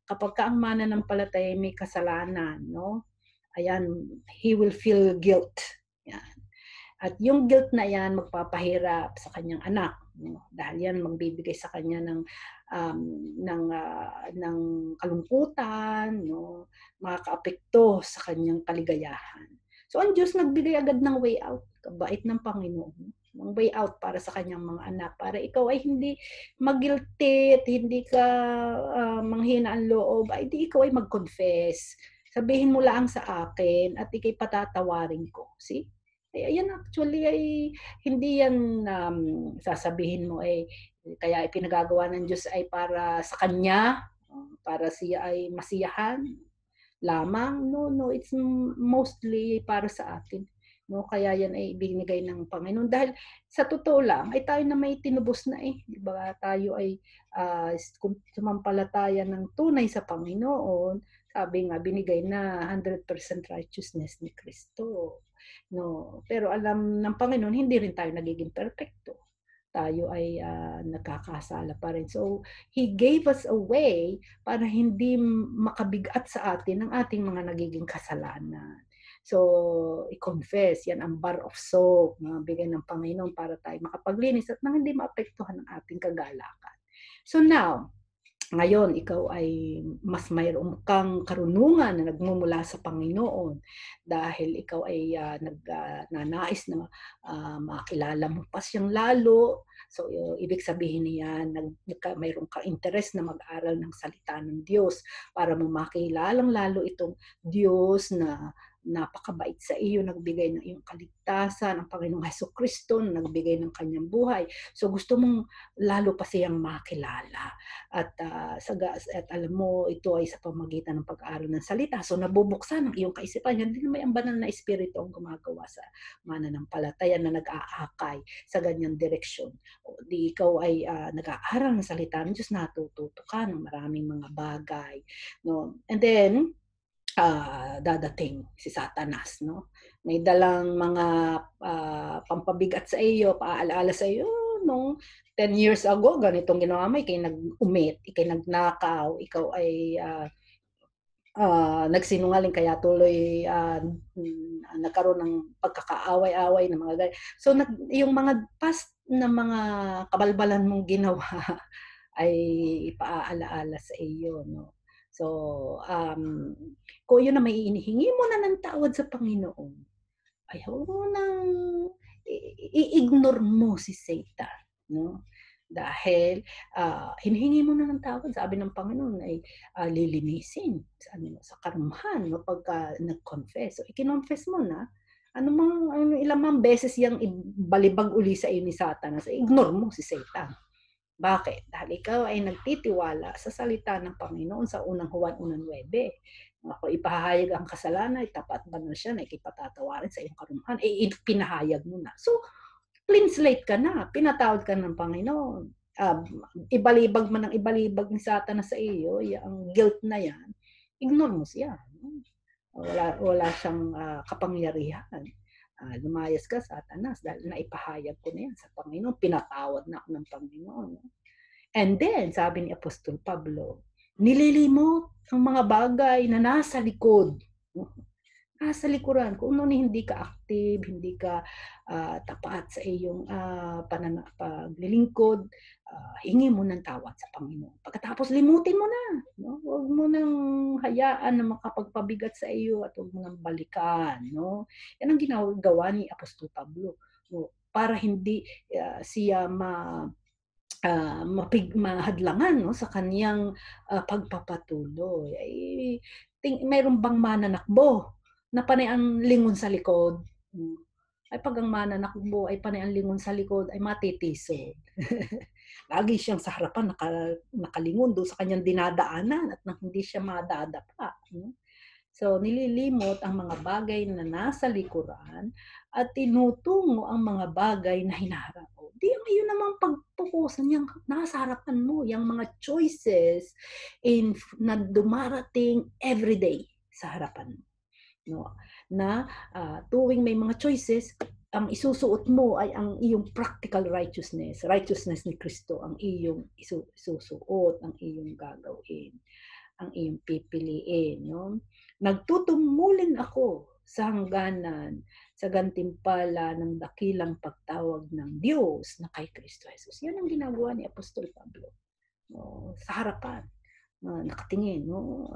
kapag ka ang mananampalataya may kasalanan, no? Ayan, he will feel guilt. Yan. At yung guilt na yan magpapahirap sa kanyang anak, no? Dahil yan magbibigay sa kanya ng kalungkutan, no? Makakaapekto sa kanyang kaligayahan. So ang Diyos nagbigay agad ng way out, kabait ng Panginoon. Ng way out para sa kanyang mga anak, para ikaw ay hindi mag-guilty at hindi ka manghina ang loob, ay di ikaw ay mag-confess. Sabihin mo lang sa akin at ikay patatawarin ko. See? Ayan actually ay hindi yan sasabihin mo ay kaya ipinagagawa ng Diyos ay para sa kanya, para siya ay masiyahan lamang. No, it's mostly para sa atin. No, kaya yan ay ibinigay ng Panginoon dahil sa totoo lang ay tayo na may tinubos na di ba? Tayo ay sumampalataya ng tunay sa Panginoon, sabi nga binigay na 100% righteousness ni Kristo, no? Pero alam ng Panginoon hindi rin tayo nagiging perfecto, tayo ay nagkakasala pa rin. So He gave us a way para hindi makabigat sa atin ang ating mga nagiging kasalanan. So, i-confess, yan ang bar of soap na bigay ng Panginoon para tayo makapaglinis at nang hindi maapektuhan ang ating kagalakan. So now, ngayon ikaw ay mas mayroon kang karunungan na nagmumula sa Panginoon dahil ikaw ay nanais na makilala mo pa siyang lalo. So, ibig sabihin niyan, mayroon kang interest na mag-aral ng salita ng Diyos para mo makilalang lalo itong Diyos na napakabait sa iyo, nagbigay ng iyong kaligtasan, ang Panginoong Hesukristo na nagbigay ng kanyang buhay. So, gusto mong lalo pa siyang makilala. At alam mo, ito ay sa pamagitan ng pag-aaral ng salita. So, nabubuksan ang iyong kaisipan. Hindi naman ang banal na espiritu ang gumagawa sa mananampalataya na nag-aakay sa ganyang direksyon. O, di ikaw ay nag-aaral ng salita ng Diyos, natututo ka ng maraming mga bagay. No? And then, dadating si Satanas, no? May dalang mga pampabigat sa iyo, paalaala sa iyo, nung 10 years ago, ganitong ginawa mo, ikay nag-umit, ikay nagnakaw, ikaw ay nagsinungaling, kaya tuloy nagkaroon ng pagkakaaway-away ng mga ganyan. So, yung mga past na mga kabalbalan mong ginawa ay ipaalaala sa iyo, no? So, kung yun na may inihingi mo na ng tawad sa Panginoon, ay huwag mo nang i-ignore mo si Satan, no? Dahil hinihingi mo na ng tawad, sabi ng Panginoon ay lilinisin sa karumhan, no? Pagka nag-confess. So, ikinonfess mo na, ilang mang beses yung ibalibag uli sa iyo ni Satanas, ignore mo si Satan. Bakit? Dahil ikaw ay nagtitiwala sa salita ng Panginoon sa unang Juan 1:9. Kung ipahayag ang kasalanan, tapat ba na siya na ikipatatawarin sa iyong karumhan? Pinahayag mo na. So, clean slate ka na. Pinatawad ka ng Panginoon. Ibalibag man ang ibalibag ni Satanas sa iyo, yung guilt na yan, ignore mo siya. Wala siyang kapangyarihan. Lumayas ka, Satanas, dahil naipahayag ko na yan sa Panginoon, pinatawad na ako ng Panginoon. And then, sabi ni Apostol Pablo, nililimot ang mga bagay na nasa likod. Nasa likuran. Kung hindi ka active, hindi ka tapat sa iyong paglilingkod, hingi mo ng tawad sa Panginoon. Pagkatapos, limutin mo na. No? Huwag mo nang hayaan na makapagpabigat sa iyo at huwag mo nang balikan. No? Yan ang ginagawa ni Apostol Pablo. No? Para hindi siya mahadlangan, no? Sa kaniyang pagpapatuloy. Mayroon bang mananakbo na panay ang lingon sa likod? Ay pag ang mananakbo ay panay ang lingon sa likod, ay matitisod. Lagi siyang sa harapan nakalingon doon sa kanyang dinadaanan at hindi siya madadapa. So, nililimot ang mga bagay na nasa likuran at tinutungo ang mga bagay na hinaharap. Di ang iyon namang pagpukusan yung nasa harapan mo, yung mga choices na dumarating everyday sa harapan mo. No? Na tuwing may mga choices, ang isusuot mo ay ang iyong practical righteousness ni Kristo ang iyong isusuot, ang iyong gagawin, ang iyong pipiliin. No? Nagtutumulin ako sa hangganan sa gantimpala ng dakilang pagtawag ng Diyos na kay Kristo Jesus. Yan ang ginagawa ni Apostol Pablo. No? Sa harapan. Nakatingin, no?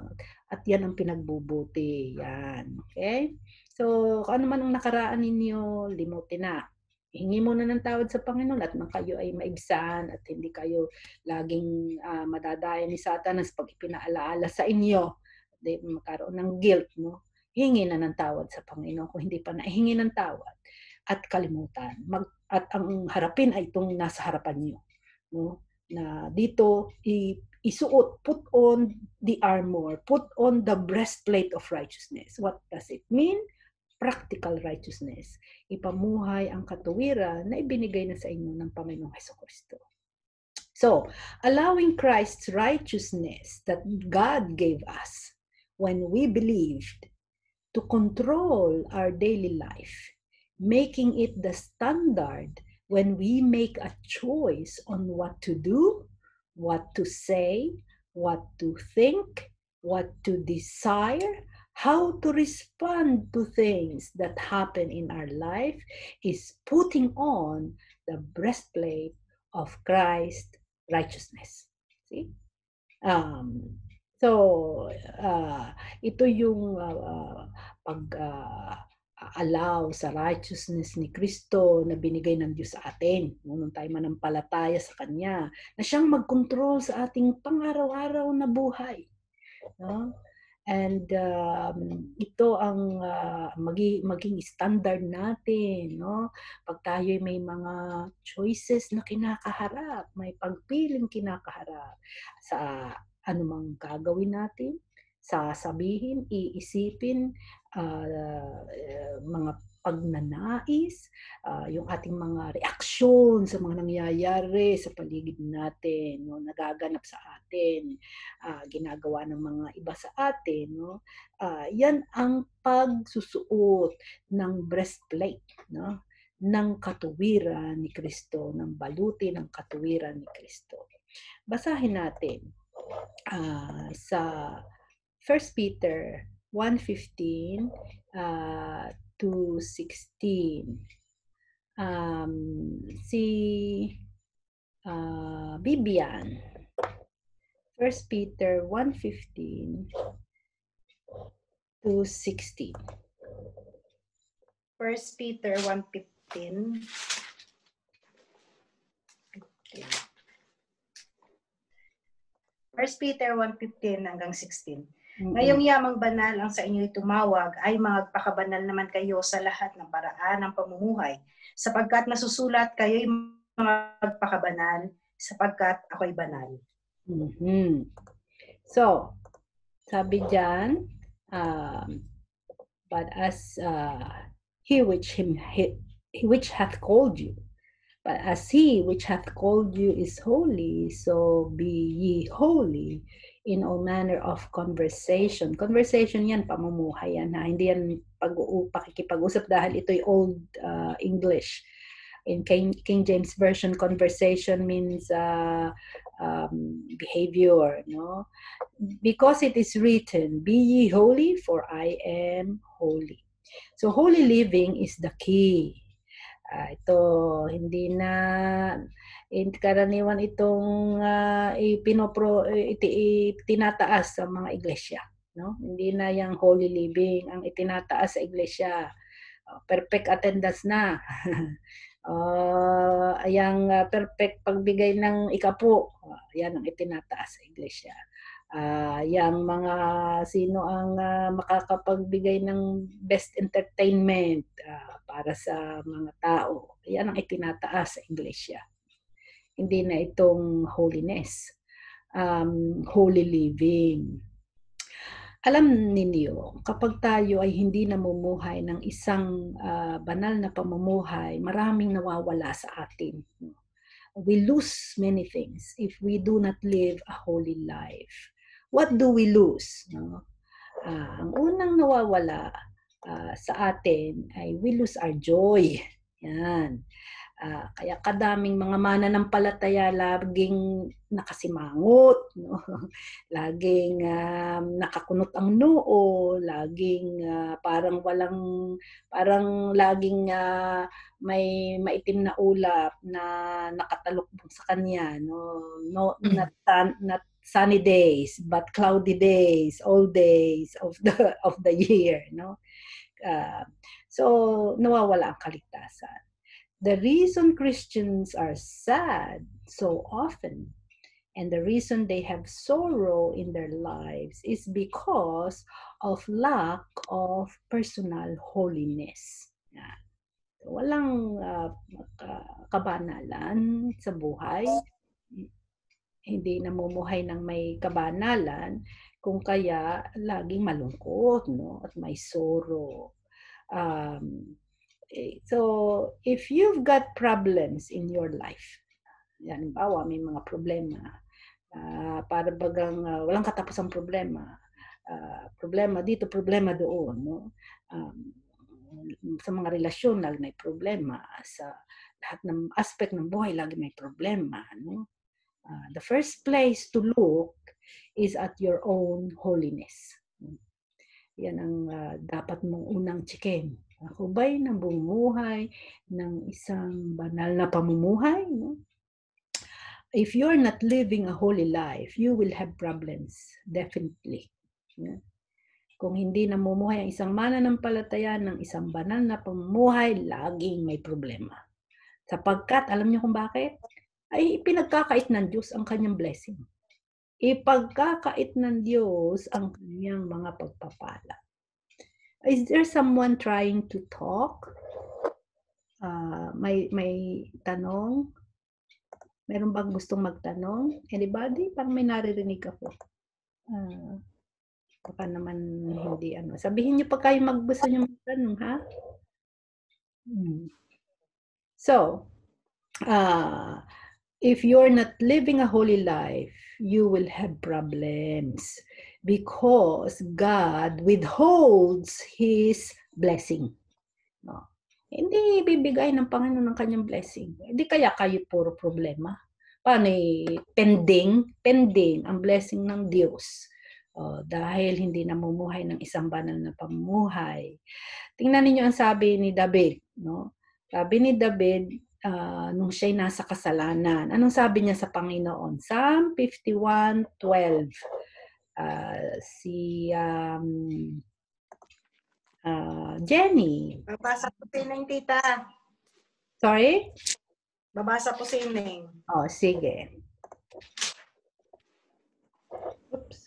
At yan ang pinagbubuti. Yan. Okay? So, kung ano man ang nakaraan ninyo, limutin na. Hingi mo na ng tawad sa Panginoon at nang kayo ay maibsan at hindi kayo laging madadaya ni Satanas pag ipinaalaala sa inyo. Magkaroon ng guilt, no? Hingi na ng tawad sa Panginoon kung hindi pa nahingi ng tawad at kalimutan. At ang harapin ay itong nasa harapan niyo, no? Na dito isuot, put on the armor, put on the breastplate of righteousness. What does it mean? Practical righteousness. Ipamuhay ang katuwiran na ibinigay na sa inyo ng Panginoong Hesukristo. So, allowing Christ's righteousness that God gave us when we believed to control our daily life, making it the standard when we make a choice on what to do, what to say, what to think, what to desire, how to respond to things that happen in our life, is putting on the breastplate of Christ's righteousness. See? So, ito yung allow sa righteousness ni Kristo na binigay ng Diyos sa atin nung tayo manampalataya sa Kanya, na siyang mag-control sa ating pang-araw-araw na buhay. No? And ito ang maging standard natin, no? Pag tayo may mga choices na kinakaharap, may pagpiling kinakaharap sa anumang gagawin natin, sasabihin, iisipin, mga pagnanais, yung ating mga reaksyon sa mga nangyayari sa paligid natin, no, nagaganap sa atin, ginagawa ng mga iba sa atin, no, yan ang pagsusuot ng breastplate, no, ng katuwiran ni Kristo, ng baluti ng katuwiran ni Kristo. Basahin natin sa 1 Peter 1:15 to 16. Si Bibian, 1 Peter 1:15 to 16.
1 Peter 1:15. 1 Peter 1:15 hanggang 16. Ngayong yamang banal ang sa inyo'y tumawag ay magpakabanal naman kayo sa lahat ng paraan ng pamumuhay, sapagkat nasusulat kayo'y magpakabanal, sapagkat ako'y banal.
So, sabi dyan, but as he which hath called you, but as he which hath called you is holy, so be ye holy in all manner of conversation. Conversation yan, pamumuhay yan. Hindi yan pakikipag-usap dahil ito'y old English. In King James Version, conversation means behavior, no? Because it is written, be ye holy, for I am holy. So holy living is the key. Ito, hindi na karaniwan itong tinataas sa mga iglesia, no? Hindi na yung holy living ang itinataas sa iglesia. Perfect attendance na. Yang perfect pagbigay ng ikapo, yan ang itinataas sa iglesia. Yang mga sino ang makakapagbigay ng best entertainment para sa mga tao, yan ang itinataas sa iglesia. Hindi na itong holiness, holy living. Alam ninyo, kapag tayo ay hindi namumuhay ng isang banal na pamumuhay, maraming nawawala sa atin. We lose many things if we do not live a holy life. What do we lose? Ang unang nawawala sa atin ay we lose our joy. Yan. Kaya kadaming mga mananampalataya laging nakasimangot, no? Laging nakakunot ang noo, laging parang laging may maitim na ulap na nakatalukbong sa kanya, no? Not sunny days, but cloudy days, all days of the year, no? So nawawala ang kaligtasan. The reason Christians are sad so often and the reason they have sorrow in their lives is because of lack of personal holiness. Walang kabanalan sa buhay. Hindi namumuhay ng may kabanalan, kung kaya laging malungkot, no? At may sorrow. So, if you've got problems in your life, halimbawa may mga problema, para bagang walang katapusang problema, problema dito, problema doon, no? Sa mga relasyon, lagi may problema. Sa lahat ng aspect ng buhay, lagi may problema, no? The first place to look is at your own holiness. Yan ang dapat mong unang chikin. Ako ba'y namumuhay ng isang banal na pamumuhay? No? if you're not living a holy life, you will have problems, definitely. Yeah. Kung hindi namumuhay ang isang mananampalataya ng isang banal na pamumuhay, laging may problema. Sapagkat, alam niyo kung bakit? Ay ipinagkakait ng Diyos ang kanyang blessing. Ipagkakait ng Diyos ang kanyang mga pagpapala. Is there someone trying to talk? May tanong? Meron bang gustong magtanong? Anybody? Parang may naririnig ako. Baka naman hindi ano. Sabihin niyo pa kayo gusto niyo magtanong, ha? So, if you're not living a holy life, you will have problems because God withholds His blessing. No. Hindi bibigay ng Panginoon ng kanyang blessing. Hindi kaya kayo puro problema. Paano pending ang blessing ng Diyos dahil hindi namumuhay ng isang banal na pamumuhay. Tingnan niyo ang sabi ni David. No? Sabi ni David, nung siya'y nasa kasalanan, anong sabi niya sa Panginoon? Psalm 51:12. Jenny.
Babasa po si Neng, tita.
Sorry?
Babasa po si Neng.
Oh, sige. Oops.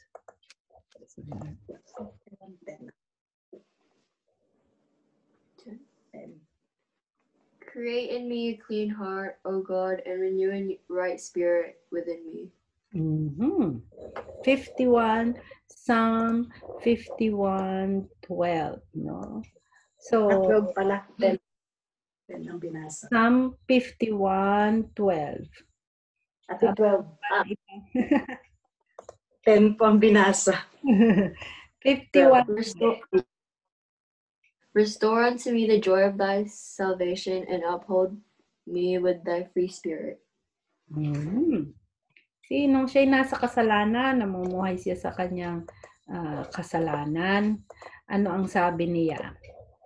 Create in me a clean heart, O God, and renew a right spirit within me.
51, Psalm 51:12, no? So,
At pala, 10 ang binasa.
Psalm 51:12.
At 12. 10 po ang binasa.
51.
Restore unto me the joy of thy salvation and uphold me with thy free spirit. Nung siya'y nasa kasalanan, namumuhay siya sa kanyang kasalanan, ano ang sabi niya?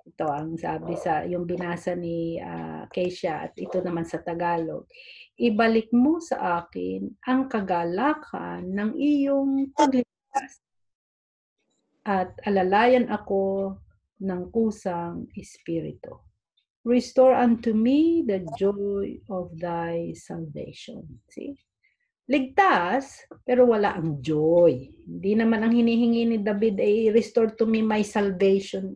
Ito ang sabi sa yung binasa ni Keisha at ito naman sa Tagalog. Ibalik mo sa akin ang kagalakan ng iyong pagligtas at alalayan ako ng kusang espiritu. Restore unto me the joy of thy salvation. See? Ligtas, pero wala ang joy. Hindi naman ang hinihingi ni David ay restore to me my salvation.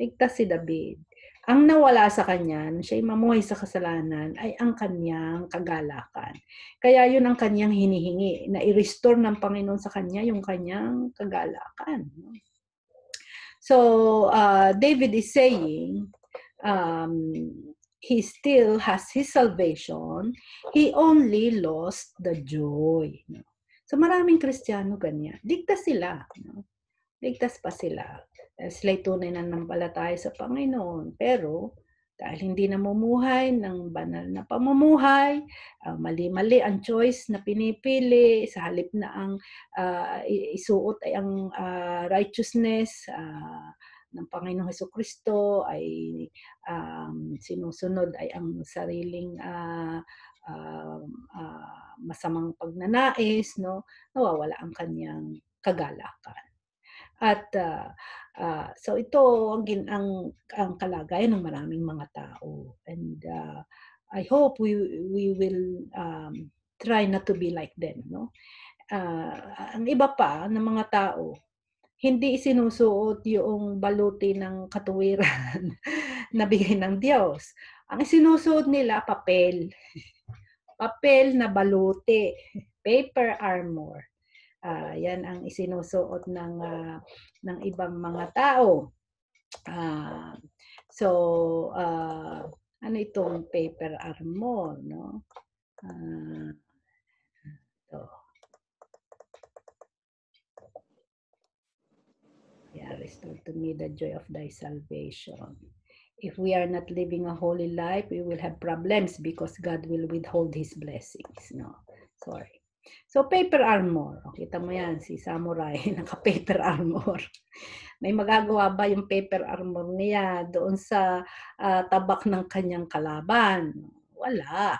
Ligtas si David. Ang nawala sa kanya, nung siya'y mamuhay sa kasalanan, ay ang kanyang kagalakan. Kaya yun ang kanyang hinihingi, na i-restore ng Panginoon sa kanya yung kanyang kagalakan. So, David is saying, he still has his salvation. He only lost the joy. So maraming Kristiyano ganyan. Ligtas sila. Ligtas pa sila. Sila'y tunay na nanampalataya sa Panginoon. Pero dahil hindi namumuhay ng banal na pamumuhay, mali-mali ang choice na pinipili, sa halip na ang isuot ay ang righteousness ng Panginoong Hesukristo, ay sinusunod ay ang sariling masamang pagnanais, no? Nawawala ang kanyang kagalakan. At so ito ang kalagayan ng maraming mga tao. And I hope we will try not to be like them, no? Ang iba pa ng mga tao, hindi isinusuot yung baluti ng katuwiran na bigay ng Diyos. Ang isinusuot nila, papel. Papel na baluti. Paper armor. Yan ang isinusuot ng ibang mga tao. So, ano itong paper armor, no? Ito. Restore to me the joy of thy salvation. If we are not living a holy life, we will have problems because God will withhold His blessings. No, sorry. So, paper armor. Kita mo yan, si Samurai, naka-paper armor. May magagawa ba yung paper armor niya doon sa tabak ng kanyang kalaban? Wala.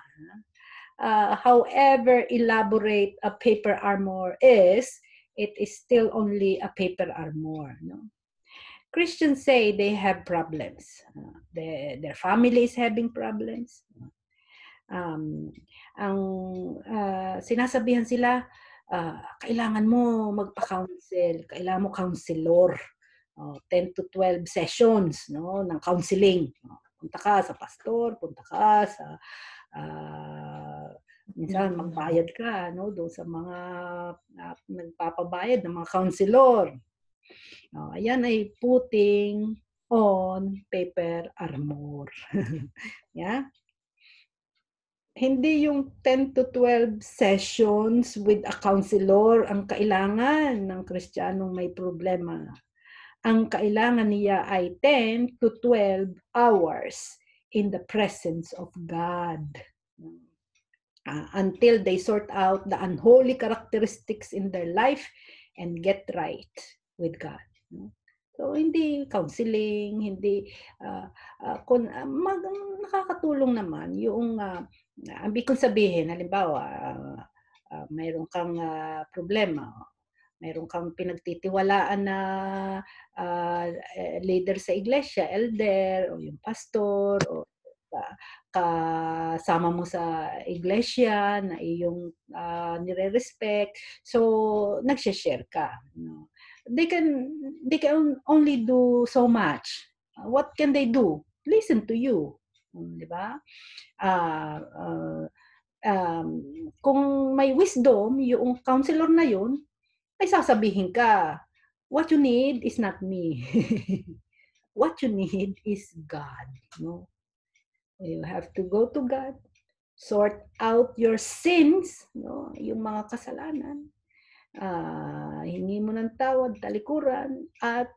however elaborate a paper armor is, it is still only a paper armor. No? Christians say they have problems. Their family is having problems. Sinasabihan sila, kailangan mo magpa-counsel, kailangan mo counselor. 10 to 12 sessions, no, ng counseling. Punta ka sa pastor, punta ka sa minsan magbayad ka, no, doon sa mga nagpapabayad ng mga counselor. Ayan ay putting on paper armor. Yeah? Hindi yung 10 to 12 sessions with a counselor ang kailangan ng Kristiyanong may problema. Ang kailangan niya ay 10 to 12 hours in the presence of God. Until they sort out the unholy characteristics in their life and get right with God. So, hindi counseling, hindi, nakakatulong naman yung, ibig kong sabihin, halimbawa, mayroon kang problema, mayroon kang pinagtitiwalaan na leader sa iglesia, elder, o yung pastor, o kasama mo sa iglesia na iyong nire-respect. So, nagsha-share ka. No? They can only do so much. What can they do? Listen to you. Di ba? Kung may wisdom, yung counselor na yun, ay sasabihin ka, what you need is not me. What you need is God. No? You have to go to God, sort out your sins, no? Yung mga kasalanan. Hingi mo ng tawad, talikuran, at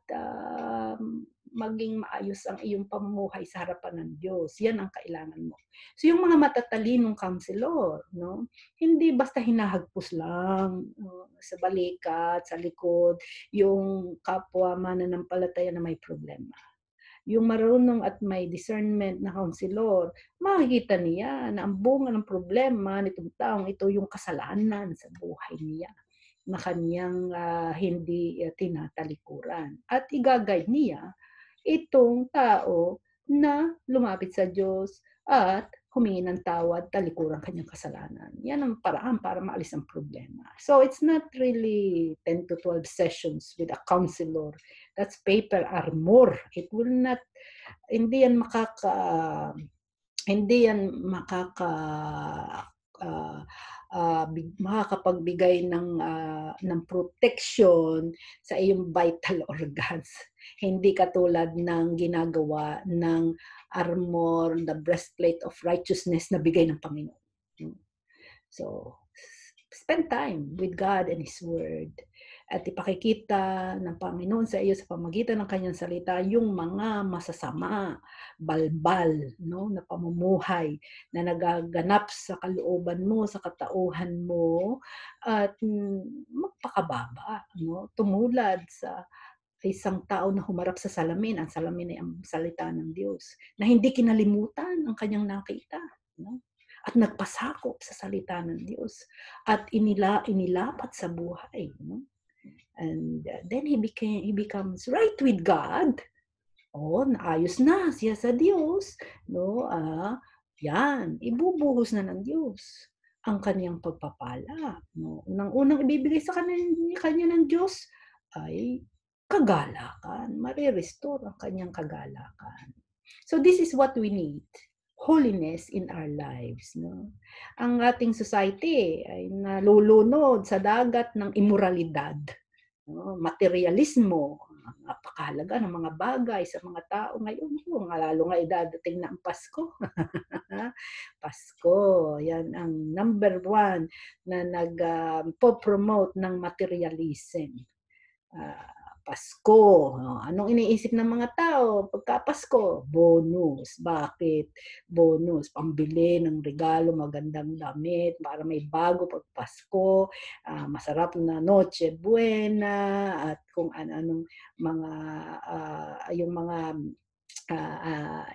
maging maayos ang iyong pamumuhay sa harapan ng Diyos. Yan ang kailangan mo. So yung mga matatalinong counselor, no? Hindi basta hinahagpos lang sa balikat, sa likod, yung kapwa mananampalataya na may problema. Yung marunong at may discernment na counselor, makikita niya na ang bunga ng problema nitong taong ito yung kasalanan sa buhay niya na kanyang hindi tinatalikuran. At i-guide niya itong tao na lumapit sa Diyos at humingi ng tawad, talikuran kanyang kasalanan. Yan ang paraan para maalis ang problema. So it's not really 10 to 12 sessions with a counselor. That's paper armor. It will not, hindi yan makakapagbigay ng protection sa iyong vital organs. Hindi katulad ng ginagawa ng armor, the breastplate of righteousness na bigay ng Panginoon. So, spend time with God and His Word. At ipakikita ng Panginoon sa iyo sa pamagitan ng kanyang salita yung mga masasama, balbal, no, na pamumuhay na nagaganap sa kalooban mo, sa katauhan mo, at magpakababa, no, tumulad sa isang tao na humarap sa salamin. Ang salamin ay ang salita ng Diyos, na hindi kinalimutan ang kanyang nakita, no? At nagpasakop sa salita ng Diyos at inilapat sa buhay, no? And then he becomes right with God. Naayos na siya sa Diyos, no? Yan, ibubuhos na ng Diyos ang kanyang pagpapala, no? Unang ibibigay sa kanya ng Diyos ay kagalakan, marirestore ang kanyang kagalakan. So this is what we need. Holiness in our lives, no? Ang ating society ay nalulunod sa dagat ng immoralidad, no? Materialismo, napakahalaga ng mga bagay sa mga tao ngayon. Lalo nga idadating na ang Pasko. Pasko, yan ang number 1 na nag-promote ng materialism. Pasko. Anong iniisip ng mga tao pagka Pasko? Bonus. Bakit? Bonus. Pambili ng regalo, magandang damit, para may bago pag Pasko, masarap na Noche Buena, at kung anong mga, yung mga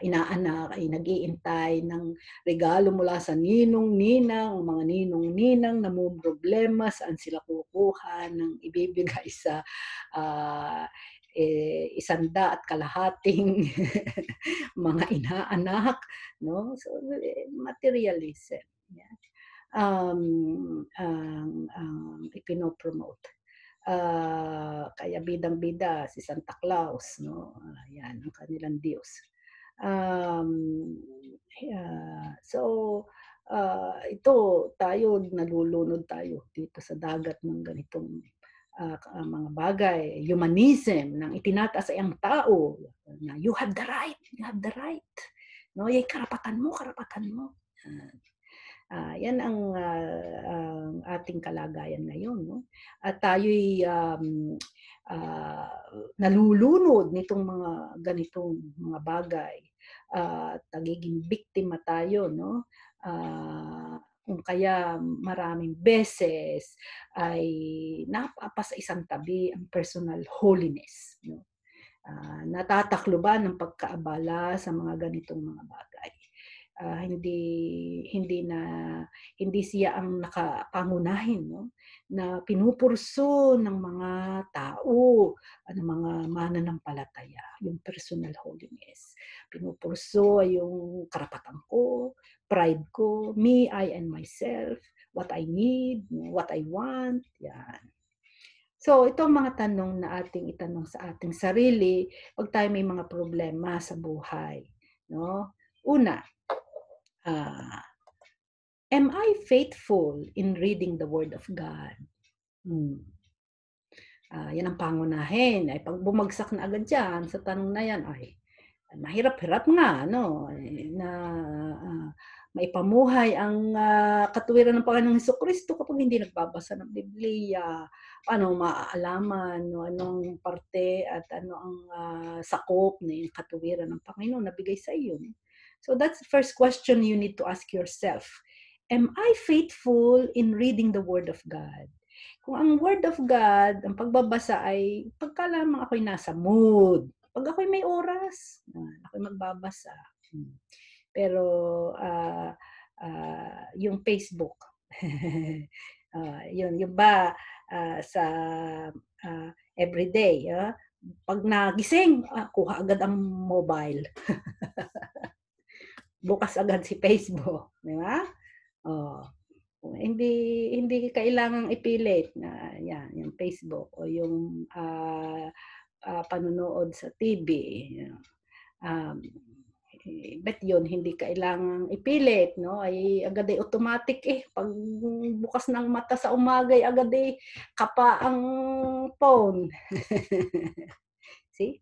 inaanak ay nag-iintay ng regalo mula sa ninong-ninang, mga ninong-ninang na may problema, saan sila kukuha ng ibibigay sa 100 mga inaanak, no? So materialism. Yeah. Ang ipinopromote. Kaya bidang-bida si Santa Claus, no? Yan ang kanilang Diyos. Ito tayo nalulunod tayo dito sa dagat ng ganitong mga bagay, humanism nang itinataas ay ang tao na you have the right, no? Yung karapatan mo. Yan ang ating kalagayan ngayon, no? At tayo'y nalulunod nitong mga ganitong mga bagay. Nagiging biktima tayo, no? Kung kaya maraming beses ay napapa sa isang tabi ang personal holiness, no? Natatakloban ng pagkaabala sa mga ganitong mga bagay. Hindi siya ang nakapangunahin, no? Na pinupurso ng mga tao, ng mga mananampalataya, yung personal holiness. Pinupurso ay yung karapatan ko, pride ko, me, I, and myself, what I need, what I want, yan. So, ito ang mga tanong na ating itanong sa ating sarili pag tayo may mga problema sa buhay, no? Una, am I faithful in reading the Word of God? Yan ang pangunahin. Ay, pag bumagsak na agad dyan, sa tanong na yan, ay mahirap-hirap nga, no? Na maipamuhay ang katuwiran ng Panginoong Hesukristo kapag hindi nagbabasa ng Biblia. Paano maaalaman, no? Anong parte at ano ang sakop ng katuwiran ng Panginoon na bigay sa iyo? So that's the first question you need to ask yourself. Am I faithful in reading the Word of God? Kung ang Word of God, ang pagbabasa ay pagka lamang ako'y nasa mood, pag ako'y may oras, ako'y magbabasa. Pero yung Facebook, yung ba sa everyday, pag nagising, kuha agad ang mobile. Bukas agad si Facebook, di ba? Hindi kailangang ipilit na yan, yung Facebook o yung panonood sa TV. But yun, hindi kailangang ipilit, no? Ay agad ay automatic pag bukas ng mata sa umaga ay agad ay kapa ang phone. See?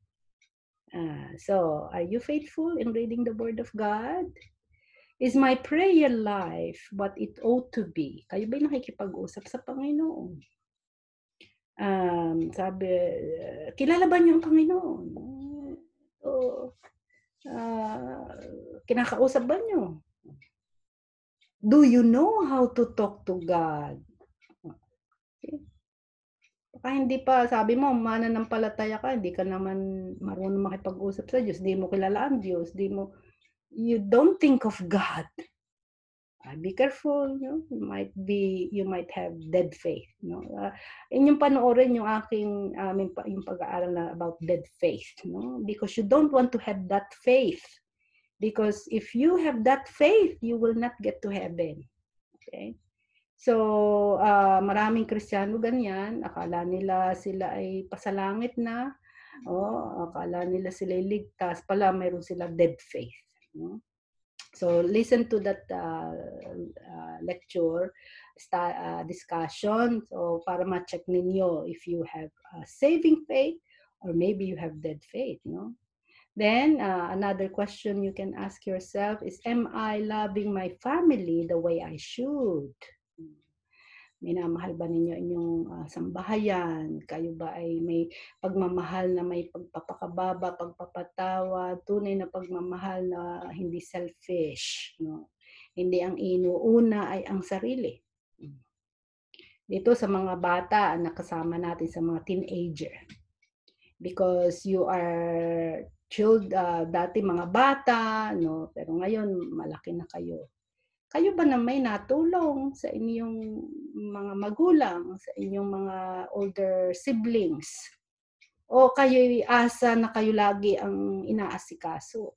So, are you faithful in reading the Word of God? Is my prayer life what it ought to be? Kayo ba'y nakikipag-usap sa Panginoon? Sabi, kilala ba niyo ang Panginoon? Kinakausap ba niyo? Do you know how to talk to God? Okay. Baka hindi pa, sabi mo, mananampalataya ka, hindi ka naman marunong makipag-usap sa Diyos, di mo kilala ang Diyos, you don't think of God. Be careful, no? You might have dead faith, no? Inyong panoorin yung aking yung pag-aaral na about dead faith, no? Because you don't want to have that faith. Because if you have that faith, you will not get to heaven. Okay? So, maraming Kristiyano ganyan, akala nila sila ay pasalangit na, akala nila sila ay ligtas, pala mayroon sila dead faith, no? So listen to that lecture discussion, so para ma-check ninyo if you have saving faith or maybe you have dead faith, no? Then another question you can ask yourself is, am I loving my family the way I should? Minamahal ba ninyo inyong sambahayan? Kayo ba ay may pagmamahal na may pagpapakababa, pagpapatawa, tunay na pagmamahal na hindi selfish, no? Hindi ang inuuna ay ang sarili. Dito sa mga bata na kasama natin, sa mga teenager. Because you are
dati mga bata, no? Pero ngayon malaki na kayo. Kayo ba na may natulong sa inyong mga magulang, sa inyong mga older siblings? O kayo'y asa na kayo lagi ang inaasikaso?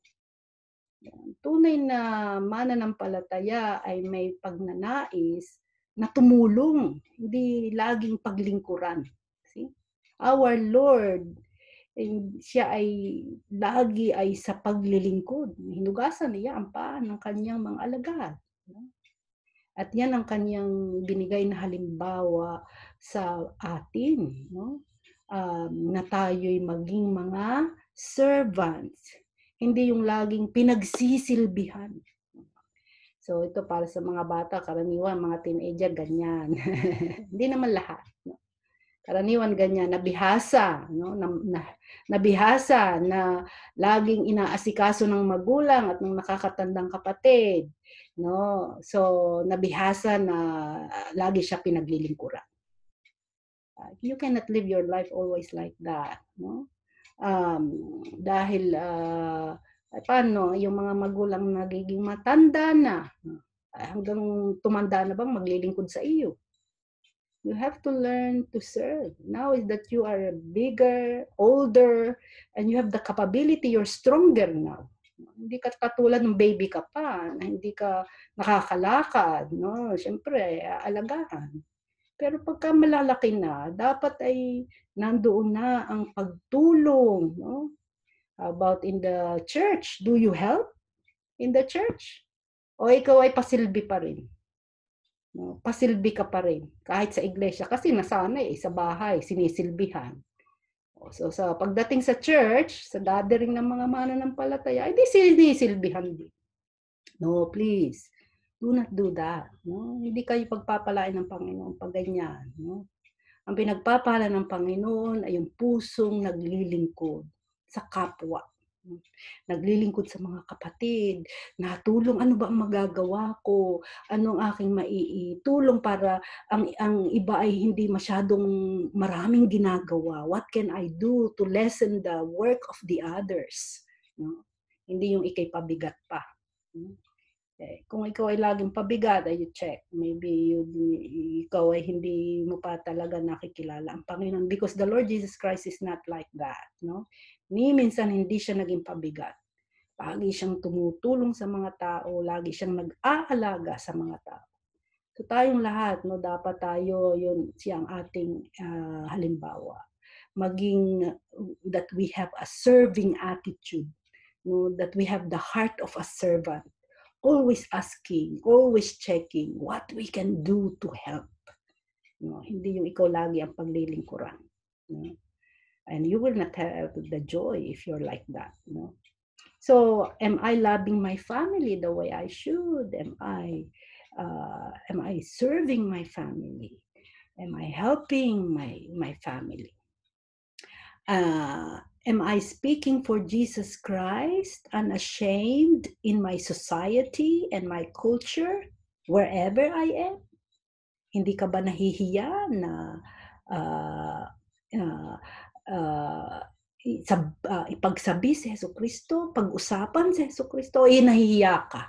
Tunay na mananampalataya ay may pagnanais na tumulong, hindi laging paglingkuran. See? Our Lord, siya ay lagi ay sa paglilingkod. Hinugasan niya ang paa ng kanyang mga alagad. At yan ang kanyang binigay na halimbawa sa atin, no? Na tayo'y maging mga servants. Hindi yung laging pinagsisilbihan. So ito para sa mga bata, karaniwan, mga teenager, ganyan. Hindi naman lahat. No? Karaniwan ganyan, nabihasa, no? Nabihasa na laging inaasikaso ng magulang at ng nakakatandang kapatid. No? So nabihasa na lagi siya pinaglilingkuran. You cannot live your life always like that. No? Dahil paano yung mga magulang nagiging matanda na, hanggang tumanda na bang maglilingkod sa iyo? You have to learn to serve. Now is that you are bigger, older, and you have the capability, you're stronger now. Hindi ka katulad ng baby ka pa, na hindi ka nakakalakad, no? Siyempre, alagaan. Pero pagka malalaki na, dapat ay nandoon na ang pagtulong, no? About in the church, do you help in the church? O ikaw ay pasilbi pa rin? No, pasilbi ka pa rin kahit sa iglesia kasi nasanay sa bahay sinisilbihan. So sa pagdating sa church, sa gathering ng mga mananampalataya, ay di sinisilbihan din. No, please. Do not do that. No? Hindi kayo pagpapalain ng Panginoon pag ganyan. No? Ang pinagpapala ng Panginoon ay yung pusong naglilingkod sa kapwa. Naglilingkod sa mga kapatid, natulong, ano ba ang magagawa ko, anong aking maiitulong para ang iba ay hindi masyadong maraming ginagawa. What can I do to lessen the work of the others? No? Hindi yung ikay pabigat pa. Kung ikaw ay laging pabigat, ay you check. Maybe ikaw ay hindi mo pa talaga nakikilala ang Panginoon because the Lord Jesus Christ is not like that. No? Minsan hindi siya naging pabigat. Lagi siyang tumutulong sa mga tao, lagi siyang nag-aalaga sa mga tao. So tayong lahat, no, dapat tayo, yun siyang ating halimbawa. Maging that we have a serving attitude, no, that we have the heart of a servant. Always asking, always checking what we can do to help. No, hindi yung ikaw lagi ang paglilingkuran. No? And you will not have the joy if you're like that. No? So, am I loving my family the way I should? Am I serving my family? Am I helping my family? Am I speaking for Jesus Christ, unashamed in my society and my culture, wherever I am? Hindi ka ba nahihiya na ipagsabi si Jesucristo, pag-usapan si Jesucristo, nahihiya ka?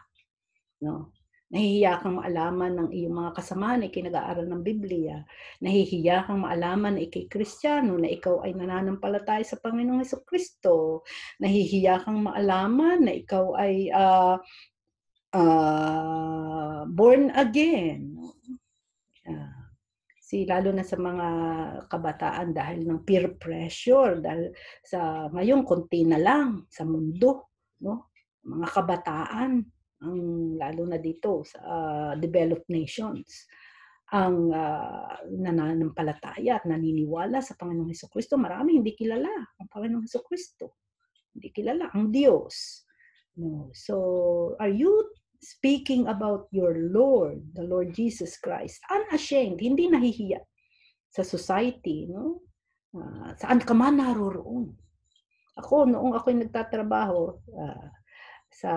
No? Nahihiya kang maalaman ng iyong mga kasamahan na ikinag-aaral ng Biblia. Nahihiya kang maalaman na ikay Kristiyano, na ikaw ay nananampalataya sa Panginoong Jesucristo. Nahihiya kang maalaman na ikaw ay born again. Lalo na sa mga kabataan dahil ng peer pressure, dahil sa ngayon konti na lang sa mundo, no? Mga kabataan, lalo na dito sa developed nations, ang nananampalataya at naniniwala sa Panginoong Jesucristo, marami hindi kilala ang Panginoong Jesucristo. Hindi kilala ang Diyos. No? So, are you speaking about your Lord, the Lord Jesus Christ, unashamed, hindi nahihiya sa society, no? Saan ka man naroroon. Ako, noong ako'y nagtatrabaho sa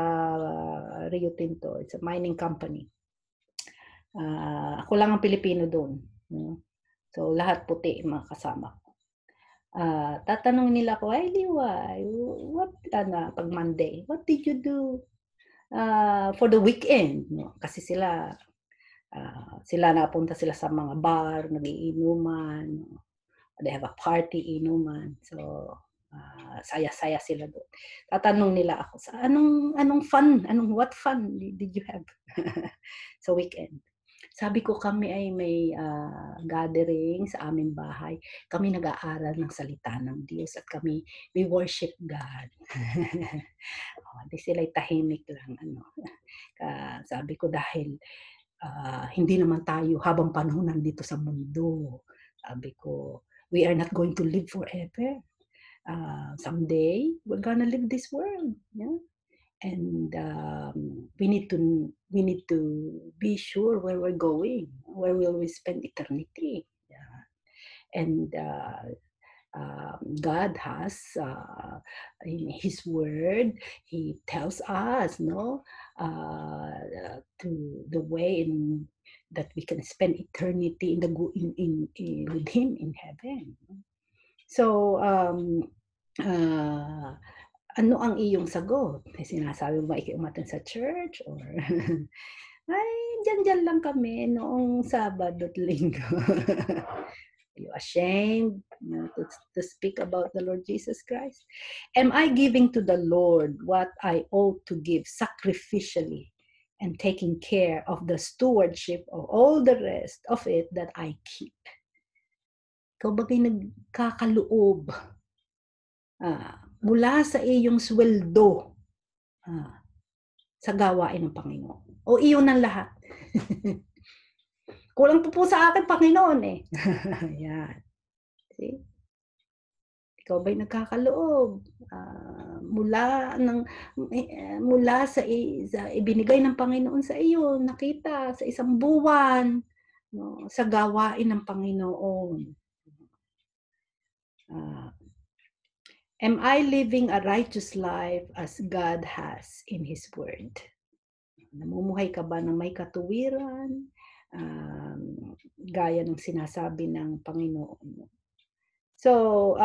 Rio Tinto, it's a mining company. Ako lang ang Pilipino doon. No? So, lahat puti mga kasama ko.
tatanong nila ako, ay Liwa, pag Monday, what did you do for the weekend? No? Kasi sila napunta sila sa mga bar, nagiinuman, they have a party, inuman. So, saya-saya sila doon. Tatanong nila ako, anong fun? What fun did you have sa weekend? Sabi ko, kami ay may gathering sa aming bahay. Kami nag-aaral ng salita ng Diyos at we worship God. Di sila'y tahimik lang. Sabi ko, dahil hindi naman tayo habang panahon nandito sa mundo. Sabi ko, we are not going to live forever. Someday, we're gonna leave this world. Yeah? And we need to be sure where we're going. Where will we spend eternity? Yeah. And God has in His Word, He tells us, to the way that we can spend eternity with Him in heaven. So, ano ang iyong sagot? Sinasabi mo ba ikiumaten sa church? Or ay, dyan lang kami noong Sabado at Linggo. Are you ashamed to speak about the Lord Jesus Christ? Am I giving to the Lord what I ought to give sacrificially and taking care of the stewardship of all the rest of it that I keep? Ikaw ba'y nagkakaloob mula sa iyong sweldo sa gawain ng Panginoon? O iyon ang lahat? Kulang po sa akin, Panginoon eh. Yan. See? Ikaw ba'y nagkakaloob mula sa ibinigay ng Panginoon sa iyo, nakita sa isang buwan, sa gawain ng Panginoon? Am I living a righteous life as God has in His Word? Namumuhay ka ba ng may katuwiran? Gaya ng sinasabi ng Panginoon. So,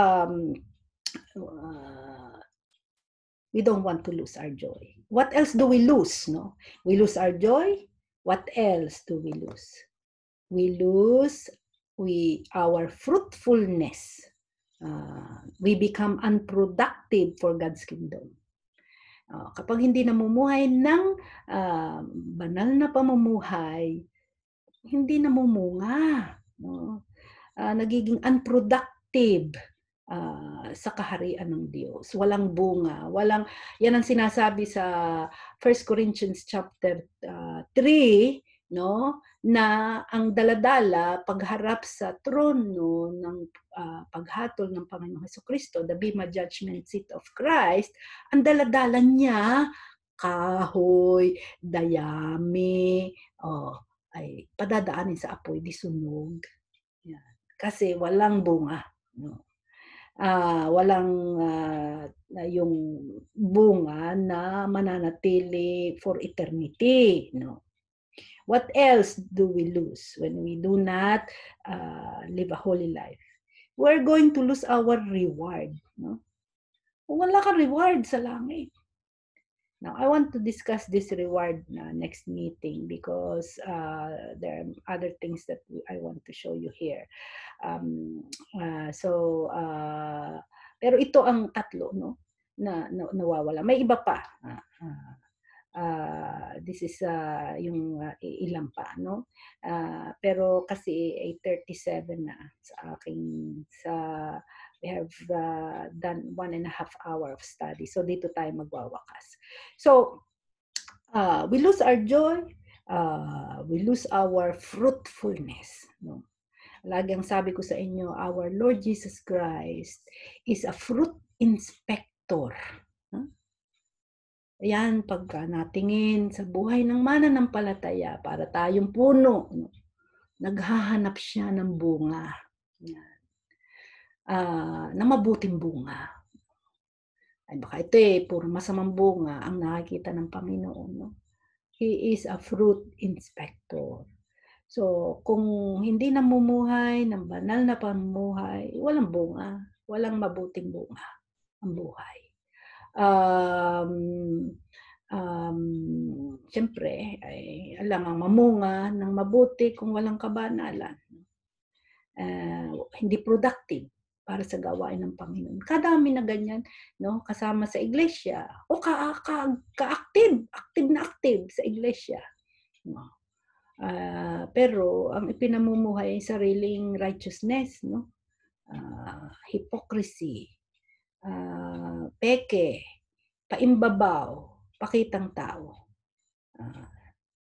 we don't want to lose our joy. What else do we lose? No? We lose our joy. What else do we lose? We lose our fruitfulness. We become unproductive for God's kingdom. Kapag hindi namumuhay ng banal na pamumuhay, hindi namumunga. No? Nagiging unproductive sa kaharian ng Diyos. Walang bunga. Yan ang sinasabi sa 1 Corinthians chapter 3, no? Na ang daladala pagharap sa trono ng paghatol ng Panginoong Hesukristo, the Bema Judgment Seat of Christ, ang daladala niya, kahoy, dayami, ay padadaanin sa apoy di sunog. Yan. Kasi walang bunga. No? Walang yung bunga na mananatili for eternity. No? What else do we lose when we do not live a holy life? We're going to lose our reward. No? Wala kang reward sa langit. Now, I want to discuss this reward next meeting because there are other things that I want to show you here. Pero ito ang tatlo, no, na nawawala. May iba pa. This is yung ilan pa, no? Pero kasi 8:37 na sa aking we have done 1.5 hours of study. So dito tayo magwawakas. So we lose our joy, we lose our fruitfulness. No? Lagi ang sabi ko sa inyo, our Lord Jesus Christ is a fruit inspector. Ayan, pagka natingin sa buhay ng mananampalataya para tayong puno, no? Naghahanap siya ng bunga. Yan. Na mabuting bunga. Ay baka ito puro masamang bunga ang nakikita ng Panginoon. No? He is a fruit inspector. So, kung hindi namumuhay ng banal na pamumuhay, walang bunga. walang mabuting bunga ang buhay. Siyempre, ay alangang mamunga ng mabuti kung walang kabanalan. Hindi productive para sa gawain ng Panginoon. Kadami na ganyan, no? Kasama sa iglesia. O ka-active, active sa iglesia. No? Pero ang ipinamumuhay ay sariling righteousness, no? Hypocrisy, peke, paimbabaw, pakitang tao.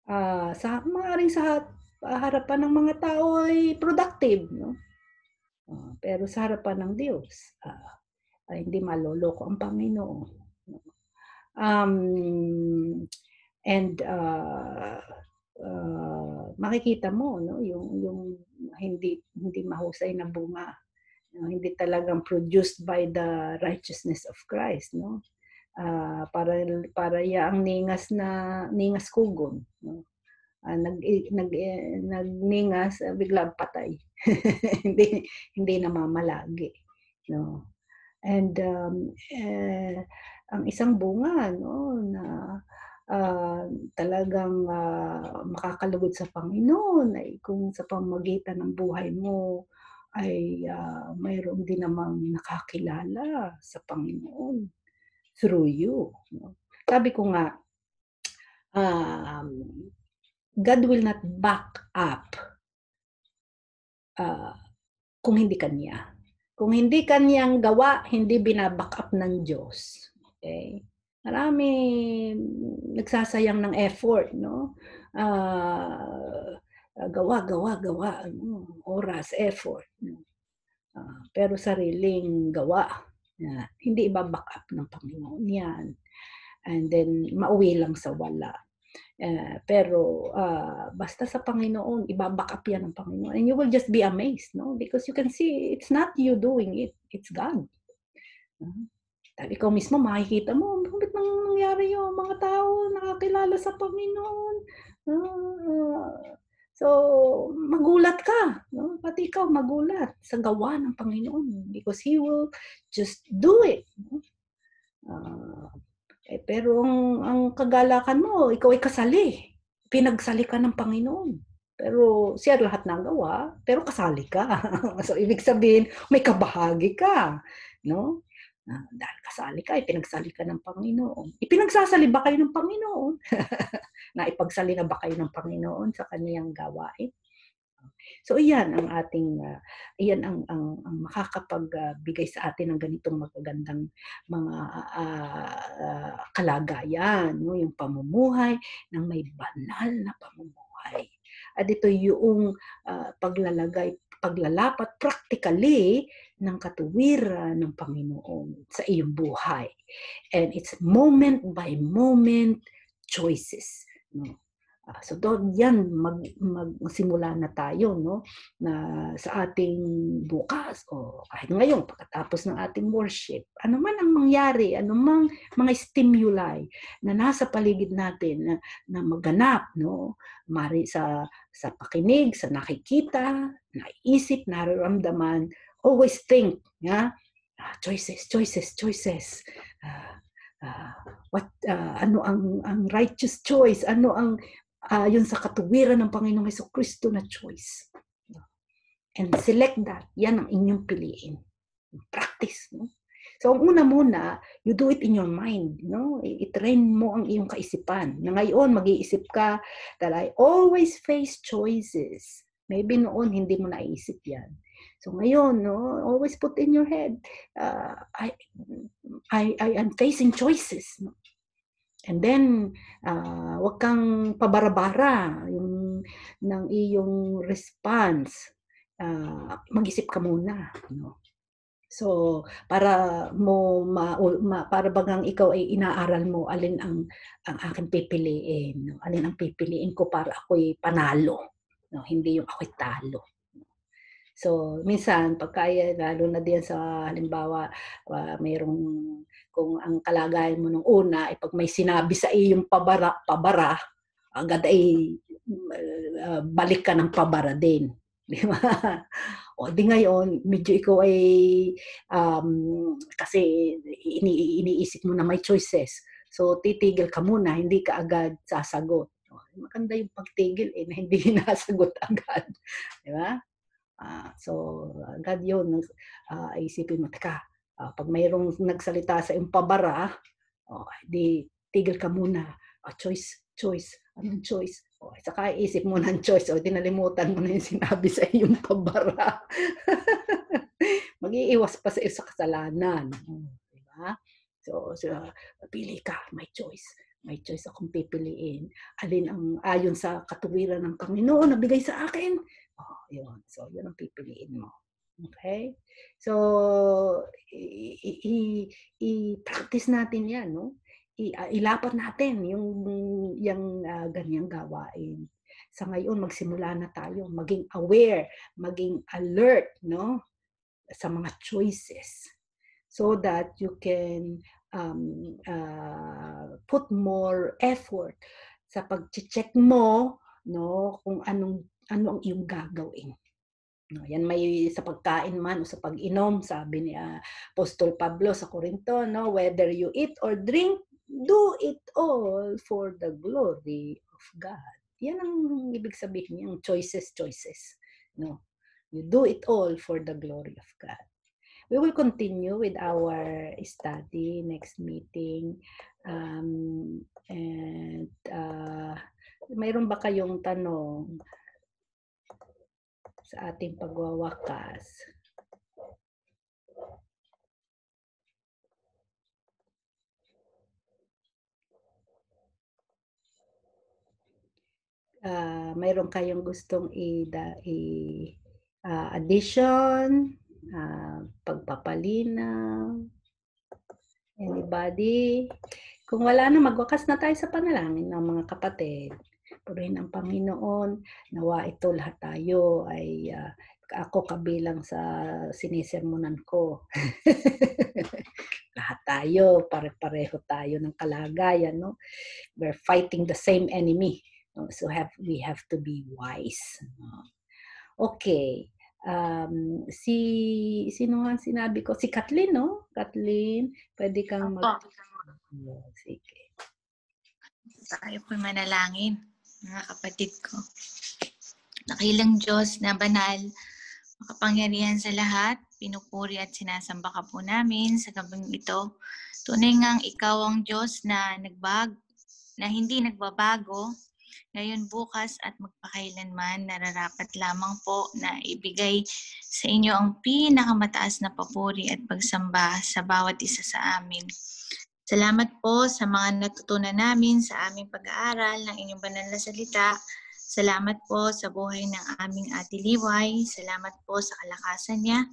Maaaring sa harapan ng mga tao ay productive, no? Pero sa harapan ng Diyos, ay hindi maloloko ang Panginoon. Makikita mo, no, yung hindi mahusay na bunga, no? Hindi talagang produced by the righteousness of Christ, no? Para ang ningas kugon, no? Nagningas, biglang patay. hindi namamalagi, no? And ang isang bunga, no, na talagang makakalugod sa Panginoon ay kung sa pamamagitan ng buhay mo ay mayroon din namang nakakilala sa Panginoon through you, no? Sabi ko nga, God will not back up kung hindi Kanya. Kung hindi Kanyang gawa, hindi binaback up ng Diyos. Okay? Marami nagsasayang ng effort, no? Gawa, oras, effort. Pero sariling gawa, hindi ibaback up ng Panginoon yan. And then, mauwi lang sa wala. Pero basta sa Panginoon, ibaback up yan ng Panginoon. And you will just be amazed, no? Because you can see, it's not you doing it, it's God. Ikaw mismo, makikita mo, bakit nangyari yung mga tao nakakilala sa Panginoon? So, magulat ka, no? Pati ikaw magulat sa gawa ng Panginoon because He will just do it. No? Pero ang kagalakan mo, ikaw ay kasali. Pinagsali ka ng Panginoon. Pero siya lahat ng gawa, pero kasali ka. So, ibig sabihin, may kabahagi ka. No? Dahil kasali ka, ipinagsali ka ng Panginoon. Ipinagsasali ba kayo ng Panginoon? Naipagsali na ba kayo ng Panginoon sa kaniyang gawain? So iyan ang ating iyan ang makakapagbigay sa atin ng ganitong magagandang mga kalagayan, no, yung pamumuhay ng may banal na pamumuhay. At ito yung paglalapat practically ng katuwiran ng Panginoon sa iyong buhay. And it's moment by moment choices, no. So doon yan magsimula na tayo, no, na sa ating bukas o kahit ngayon pagkatapos ng ating worship, ano man ang mangyari, ano mang mga stimuli na nasa paligid natin na maganap, no, mari sa pakinig, sa nakikita, naisip, nararamdaman, always think, choices. Ano ang righteous choice, ano ang yun sa katuwiran ng Panginoong Jesucristo na choice. And select that. Yan ang inyong piliin. Practice. No? So, ang una muna, you do it in your mind. No? I-train mo ang iyong kaisipan. Na ngayon, mag-iisip ka that I always face choices. Maybe noon, hindi mo naisip yan. So, ngayon, no, always put in your head, I am facing choices. No? And then, wag kang pabarabara ng iyong response. Mag-isip ka muna. No? So, para mo para bagang ikaw ay inaaral mo alin ang aking pipiliin. No? Alin ang pipiliin ko para ako'y panalo. No? Hindi yung ako'y talo. So, minsan, pagkaya, lalo na din sa halimbawa, mayroong, kung ang kalagayan mo nung una, ay pag may sinabi sa iyong pabara, agad ay balik ka ng pabara din. Di ba? O di ngayon, medyo ikaw ay kasi iniisip mo na may choices. So titigil ka muna, hindi ka agad sasagot. Maganda yung pagtigil na hindi nasagot agad. Di ba? So agad yun, isipin mo, teka, pag mayroong nagsalita sa iyong pabara, di tigil ka muna. Choice. Anong choice? Saka isip mo ng choice. Dinalimutan mo na yung sinabi sa iyong pabara. Mag-iiwas pa sa iyo sa kasalanan. Diba? So, pili ka. May choice. May choice akong pipiliin. Alin ang ayon sa katuwiran ng Panginoon na bigay sa akin? Yun. So, yun ang pipiliin mo. Okay? So, i-practice natin yan, no? Ilapat natin yung ganyang gawain. Sa ngayon, magsimula na tayo, maging aware, maging alert, no, sa mga choices, so that you can put more effort sa pag-check mo, no, kung ano ang iyong gagawin. No, yan may sa pagkain man o sa pag-inom, sabi ni Apostol Pablo sa Corinto, no, whether you eat or drink, do it all for the glory of God. Yan ang ibig sabihin yung choices. No? You do it all for the glory of God. We will continue with our study next meeting. Mayroon ba kayong tanong sa ating pagwawakas? Mayroon kayong gustong addition, pagpapalinaw? Anybody? Kung wala na, magwakas na tayo sa panalangin ng mga kapatid. Purihin ang Panginoon. Nawa ito lahat tayo ay ako kabilang sa sinisermonan ko. Lahat tayo, pare-pareho tayo ng kalagayan. No? We're fighting the same enemy. So we have to be wise. Okay. Sino nga sinabi ko? Si Kathleen, no? Kathleen, pwede kang sige.
Tayo po'y manalangin, mga kapatid ko. Dakilang Diyos na banal, makapangyarihan sa lahat, pinupuri at sinasamba ka po namin sa gabing ito. Tunay ngang ikaw ang Diyos na hindi nagbabago, ngayon, bukas at magpakailanman, nararapat lamang po na ibigay sa inyo ang pinakamataas na papuri at pagsamba sa bawat isa sa amin. Salamat po sa mga natutunan namin sa aming pag-aaral ng inyong banal na salita. Salamat po sa buhay ng aming Ate Liway. Salamat po sa kalakasan niya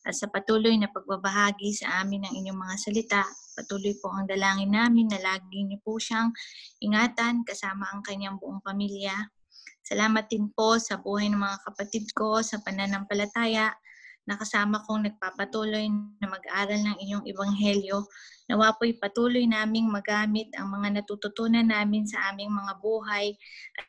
at sa patuloy na pagbabahagi sa amin ng inyong mga salita. Patuloy po ang dalangin namin na lagi niyo po siyang ingatan kasama ang kanyang buong pamilya. Salamat din po sa buhay ng mga kapatid ko sa pananampalataya na kasama kong nagpapatuloy na mag-aral ng inyong ebanghelyo. Nawa po'y patuloy naming magamit ang mga natututunan namin sa aming mga buhay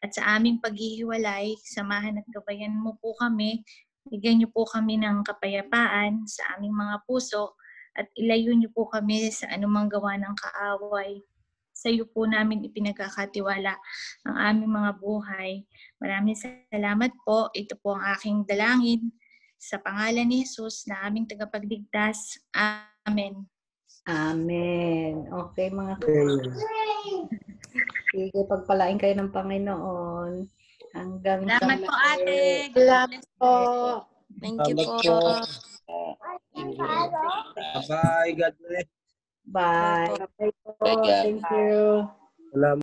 at sa aming paghihiwalay. Samahan at gabayan mo po kami. Bigyan niyo po kami ng kapayapaan sa aming mga puso at ilayo niyo po kami sa anumang gawa ng kaaway. Sa iyo po namin ipinagkakatiwala ang aming mga buhay. Maraming salamat po. Ito po ang aking dalangin sa pangalan ni Jesus na aming tagapagligtas. Amen.
Amen. Okay, mga kapatid. Sige, pagpalain kayo ng Panginoon. Hanggang
salamat po, ate.
Salamat po.
Thank you po.
Bye. God bless.
Bye.
Bye.
Thank you.
Salamat.